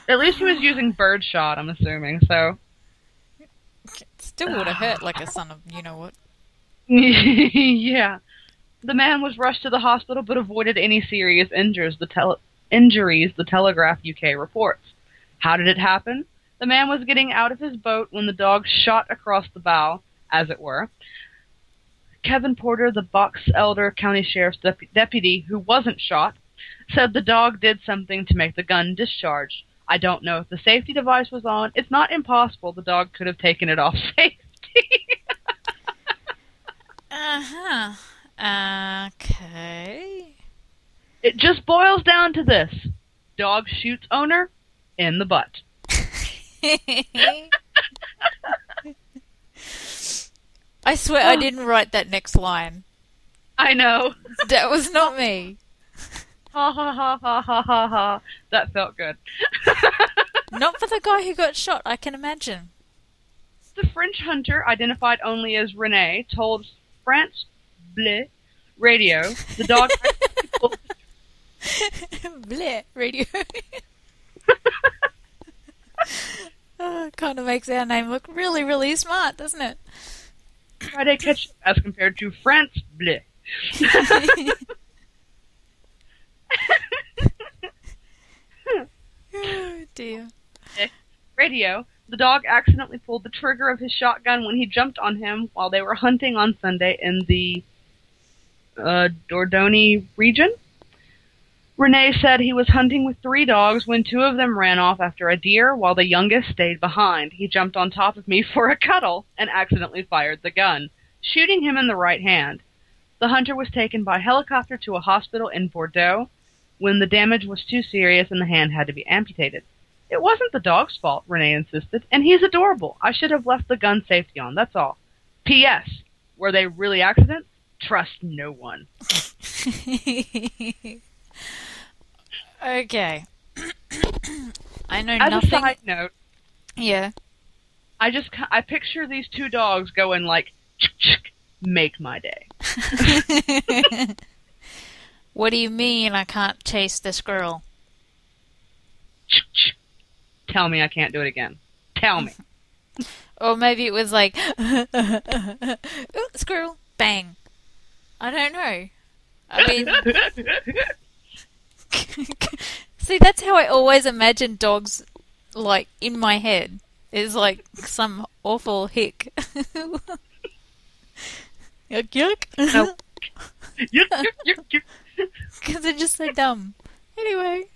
Speaker 3: At least he was using birdshot, I'm assuming, so...
Speaker 2: Still would have hurt like a son of you-know-what.
Speaker 3: Yeah. The man was rushed to the hospital but avoided any serious injuries, the Telegraph UK reports. How did it happen? The man was getting out of his boat when the dog shot across the bow, as it were. Kevin Porter, the Box Elder County Sheriff's deputy who wasn't shot, said the dog did something to make the gun discharge. I don't know if the safety device was on. It's not impossible the dog could have taken it off safety.
Speaker 2: Uh-huh. Okay.
Speaker 3: It just boils down to this. Dog shoots owner in the butt.
Speaker 2: I swear I didn't write that next line.
Speaker 3: I know.
Speaker 2: That was not me.
Speaker 3: Ha ha ha ha ha ha ha. That felt good.
Speaker 2: Not for the guy who got shot, I can imagine.
Speaker 3: The French hunter, identified only as Rene, told France Bleu Radio the dog...
Speaker 2: Bleh, radio. Kind of makes our name look really, really smart, doesn't it?
Speaker 3: Friday catch as compared to France Bleu.
Speaker 2: Oh, dear.
Speaker 3: Radio, the dog accidentally pulled the trigger of his shotgun when he jumped on him while they were hunting on Sunday in the Dordogne region. Rene said he was hunting with 3 dogs when 2 of them ran off after a deer while the youngest stayed behind. He jumped on top of me for a cuddle and accidentally fired the gun, shooting him in the right hand. The hunter was taken by helicopter to a hospital in Bordeaux when the damage was too serious and the hand had to be amputated. It wasn't the dog's fault, Rene insisted, and he's adorable. I should have left the gun safety on, that's all. P.S. Were they really accidents? Trust no one.
Speaker 2: Okay. I know
Speaker 3: As
Speaker 2: nothing.
Speaker 3: a side note,
Speaker 2: Yeah.
Speaker 3: I picture these 2 dogs going like, make my day.
Speaker 2: What do you mean I can't chase the squirrel?
Speaker 3: Tell me I can't do it again. Tell me.
Speaker 2: Or maybe it was like, ooh, squirrel, bang. I don't know. I mean, see, that's how I always imagine dogs, like, in my head. Is like some awful hick. Yuck, yuck.
Speaker 3: No. Yuck, yuck, yuck, yuck.
Speaker 2: Because they're just so dumb. Anyway.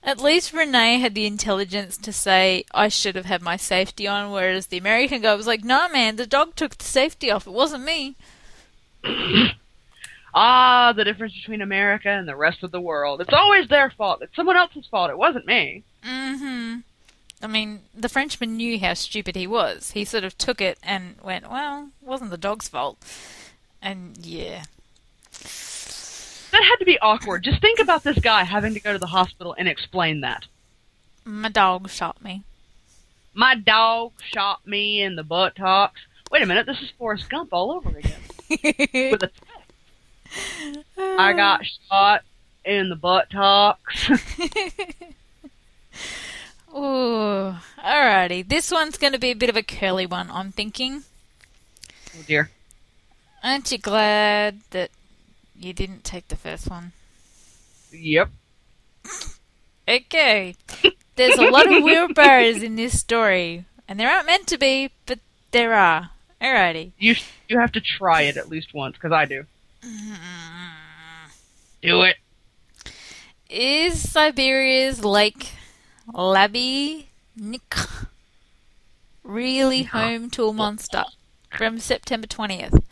Speaker 2: At least Renee had the intelligence to say, I should have had my safety on, whereas the American guy was like, nah, man, the dog took the safety off. It wasn't me.
Speaker 3: Ah, the difference between America and the rest of the world. It's always their fault. It's someone else's fault. It wasn't me.
Speaker 2: Mm-hmm. I mean, the Frenchman knew how stupid he was. He sort of took it and went, well, it wasn't the dog's fault. And, yeah.
Speaker 3: That had to be awkward. Just think about this guy having to go to the hospital and explain that.
Speaker 2: My dog shot me.
Speaker 3: My dog shot me in the buttocks. Wait a minute, this is Forrest Gump all over again. With a I got shot in the buttocks.
Speaker 2: Ooh, alrighty. This one's going to be a bit of a curly one, I'm thinking.
Speaker 3: Oh dear.
Speaker 2: Aren't you glad that you didn't take the first one?
Speaker 3: Yep.
Speaker 2: Okay. There's a lot of wheelbarrows in this story, and there aren't meant to be, but there are. Alrighty.
Speaker 3: You have to try it at least once, because I do. Do it.
Speaker 2: Is Siberia's Lake Labinik really home to a monster? From September 20th.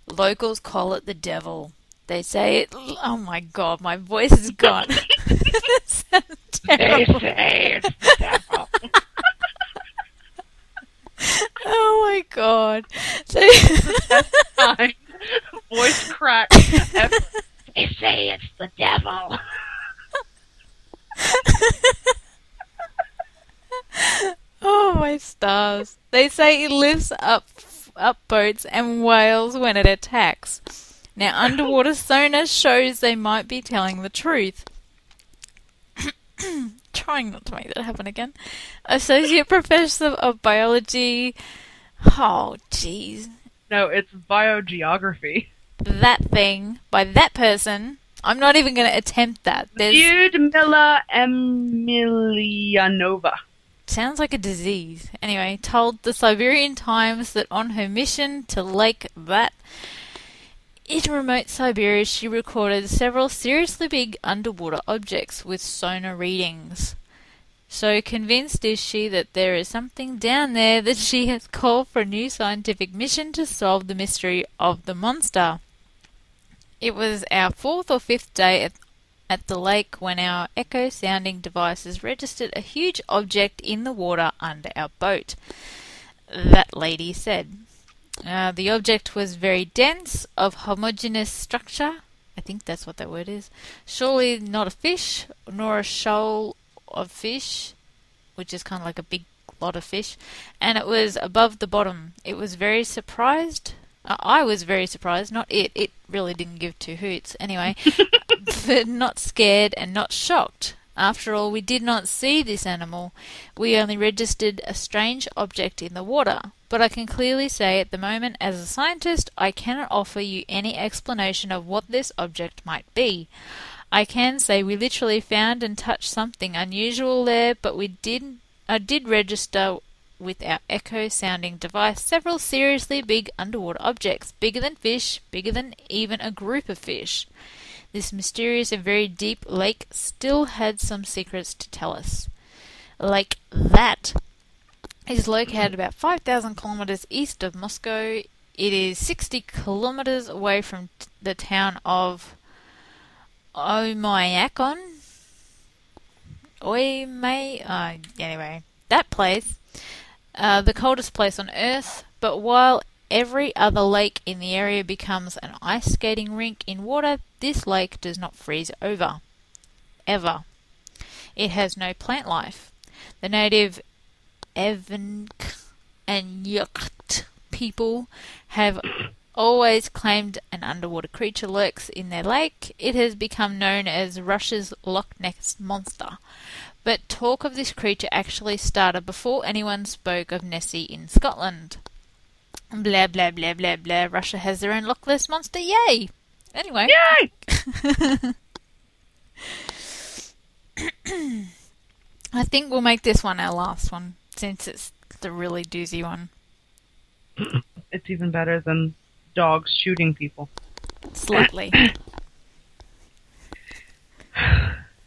Speaker 2: Locals call it the devil. They say it... Oh my god, my voice is gone. That sounds terrible.
Speaker 3: They say it's the devil.
Speaker 2: Oh my god. So...
Speaker 3: Fine. Voice crack. They say it's the devil.
Speaker 2: Oh my stars. They say it lifts up boats and whales when it attacks. Now, underwater sonar shows they might be telling the truth. Trying not to make that happen again. Associate Professor of Biology... Oh, jeez.
Speaker 3: No, it's biogeography.
Speaker 2: That thing, by that person... I'm not even going to attempt that.
Speaker 3: Lyudmila Emelianova.
Speaker 2: Sounds like a disease. Anyway, told the Siberian Times that on her mission to Lake Vat in remote Siberia, she recorded several seriously big underwater objects with sonar readings. So convinced is she that there is something down there that she has called for a new scientific mission to solve the mystery of the monster. It was our 4th or 5th day at the lake when our echo sounding devices registered a huge object in the water under our boat, that lady said. The object was very dense, of homogeneous structure. I think that's what that word is. Surely not a fish, nor a shoal of fish, which is kind of like a big lot of fish, and it was above the bottom. It was very surprised. I was very surprised, not it. It really didn't give two hoots. Anyway, but not scared and not shocked. After all, we did not see this animal. We only registered a strange object in the water. But I can clearly say at the moment, as a scientist, I cannot offer you any explanation of what this object might be. I can say we literally found and touched something unusual there, but I did register with our echo sounding device several seriously big underwater objects, bigger than fish, bigger than even a group of fish. This mysterious and very deep lake still had some secrets to tell us. Lake that is located about 5,000 kilometers east of Moscow. It is 60 kilometers away from the town of Oymyakon. Anyway, that place, the coldest place on Earth, but while every other lake in the area becomes an ice skating rink in water, this lake does not freeze over. Ever. It has no plant life. The native Evenk and Yukt people have always claimed an underwater creature lurks in their lake. It has become known as Russia's Loch Ness Monster. But talk of this creature actually started before anyone spoke of Nessie in Scotland. Blah, blah, blah, blah, blah. Russia has their own Loch Ness Monster. Yay! Anyway.
Speaker 3: Yay!
Speaker 2: I think we'll make this one our last one, since it's the really doozy one.
Speaker 3: It's even better than dogs shooting people.
Speaker 2: Slightly.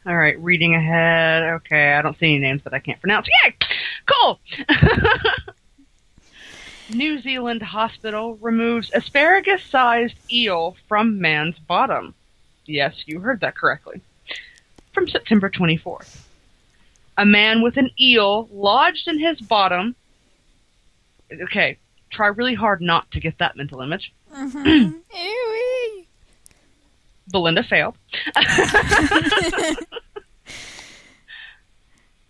Speaker 3: All right, reading ahead. Okay, I don't see any names that I can't pronounce. Yay! Cool! New Zealand hospital removes asparagus-sized eel from man's bottom. Yes, you heard that correctly. From September 24th. A man with an eel lodged in his bottom. Okay, try really hard not to get that mental image.
Speaker 2: Mm-hmm.
Speaker 3: Belinda failed.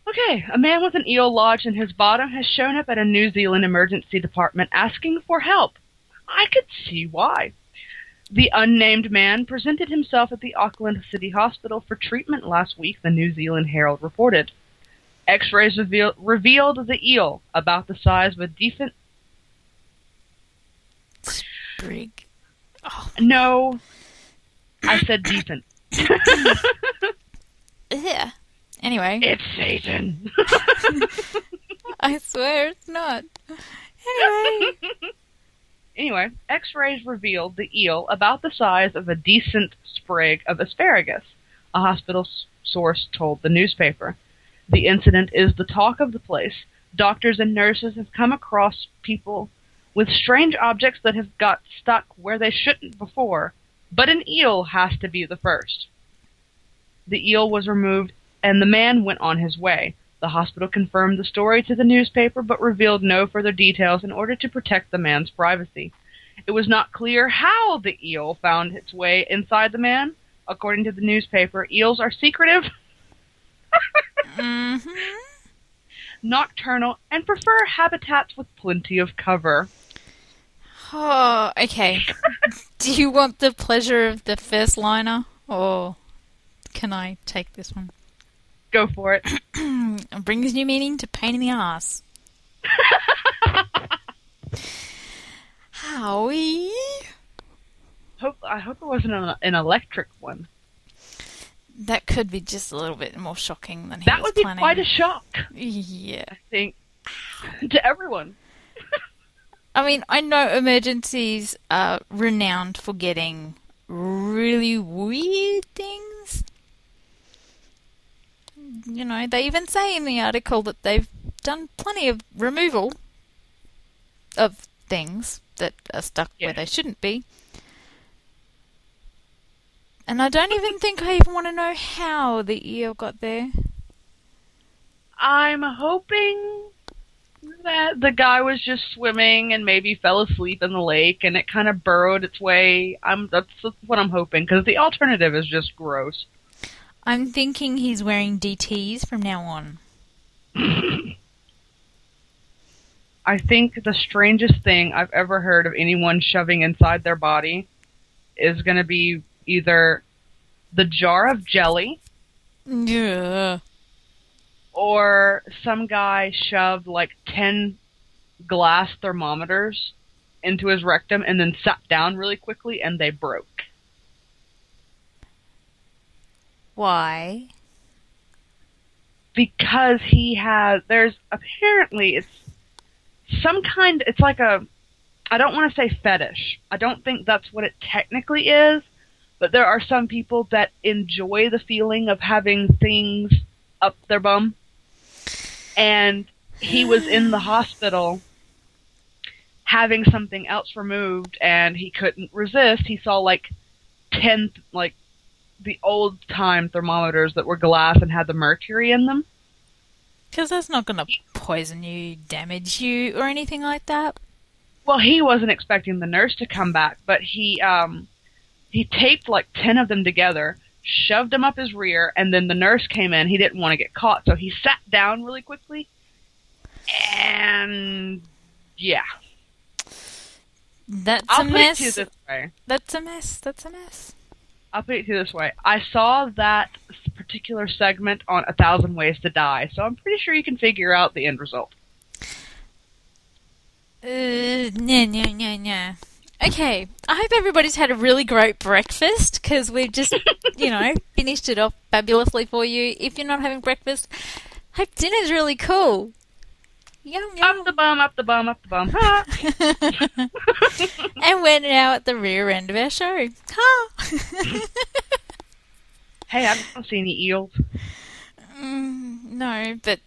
Speaker 3: Okay, a man with an eel lodged in his bottom has shown up at a New Zealand emergency department asking for help. I could see why. The unnamed man presented himself at the Auckland City Hospital for treatment last week, the New Zealand Herald reported. X-rays revealed the eel, about the size of a decent...
Speaker 2: Sprig. Oh.
Speaker 3: No, I said decent.
Speaker 2: Yeah. Anyway.
Speaker 3: It's Satan.
Speaker 2: I swear it's not.
Speaker 3: Anyway, X-rays revealed the eel about the size of a decent sprig of asparagus, a hospital source told the newspaper. The incident is the talk of the place. Doctors and nurses have come across people with strange objects that have got stuck where they shouldn't before, but an eel has to be the first. The eel was removed, and the man went on his way. The hospital confirmed the story to the newspaper, but revealed no further details in order to protect the man's privacy. It was not clear how the eel found its way inside the man. According to the newspaper, eels are secretive, nocturnal, and prefer habitats with plenty of cover.
Speaker 2: Oh, okay. Do you want the pleasure of the first liner, or can I take this one?
Speaker 3: Go for it.
Speaker 2: It brings new meaning to pain in the ass. Howie.
Speaker 3: I hope it wasn't an electric one.
Speaker 2: That could be just a little bit more shocking than he
Speaker 3: that
Speaker 2: was
Speaker 3: planning.
Speaker 2: planning.
Speaker 3: That would be quite a shock.
Speaker 2: Yeah.
Speaker 3: I think. To everyone.
Speaker 2: I mean, I know emergencies are renowned for getting really weird things. they even say in the article that they've done plenty of removal of things that are stuck where they shouldn't be. And I don't even think I even want to know how the eel got there.
Speaker 3: I'm hoping that the guy was just swimming and maybe fell asleep in the lake and it kind of burrowed its way. That's what I'm hoping, because the alternative is just gross.
Speaker 2: I'm thinking he's wearing DTs from now on.
Speaker 3: I think the strangest thing I've ever heard of anyone shoving inside their body is going to be either the jar of jelly.
Speaker 2: Yeah.
Speaker 3: Or some guy shoved like 10 glass thermometers into his rectum and then sat down really quickly and they broke.
Speaker 2: Why?
Speaker 3: Because there's apparently, it's like I don't want to say fetish. I don't think that's what it technically is, but there are some people that enjoy the feeling of having things up their bum. And he was in the hospital having something else removed and he couldn't resist. He saw like 10, like the old time thermometers that were glass and had the mercury in them.
Speaker 2: Because that's not going to poison you, damage you, or anything like that.
Speaker 3: Well, he wasn't expecting the nurse to come back, but he taped like 10 of them together, shoved them up his rear, and then the nurse came in. He didn't want to get caught, so he sat down really quickly. And yeah.
Speaker 2: I'll
Speaker 3: put it to you this way.
Speaker 2: That's a mess.
Speaker 3: I'll put it to you this way. I saw that particular segment on 1,000 Ways to Die, so I'm pretty sure you can figure out the end result.
Speaker 2: Nah. Okay, I hope everybody's had a really great breakfast, because we've just, finished it off fabulously for you. If you're not having breakfast, hope dinner's really cool. Yum, yum.
Speaker 3: Up the bum. Ha!
Speaker 2: And we're now at the rear end of our show. Ha!
Speaker 3: Hey, I don't see any eels.
Speaker 2: No, but,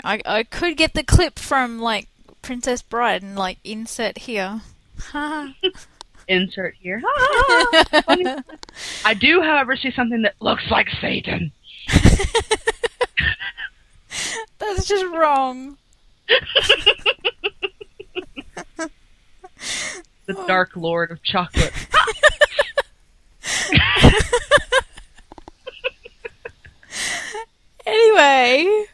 Speaker 2: I could get the clip from, like, Princess Bride and, like, insert here. Ha!
Speaker 3: Insert here. Ha! Funny. I do, however, see something that looks like Satan.
Speaker 2: That's just wrong.
Speaker 3: The Dark Lord of Chocolate.
Speaker 2: Anyway,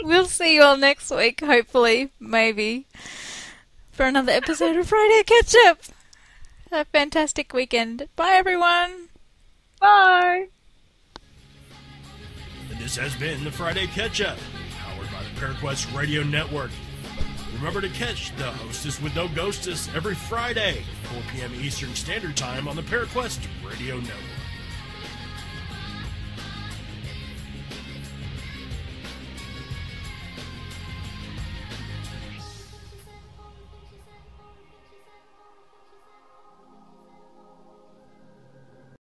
Speaker 2: we'll see you all next week, hopefully, maybe, for another episode of Friday Catch Up. Have a fantastic weekend. Bye, everyone.
Speaker 3: Bye.
Speaker 1: And this has been the Friday Catch Up, powered by the ParaQuest Radio Network. Remember to catch the Hostess with No Ghostess every Friday, 4 p.m. Eastern Standard Time on the ParaQuest Radio Network.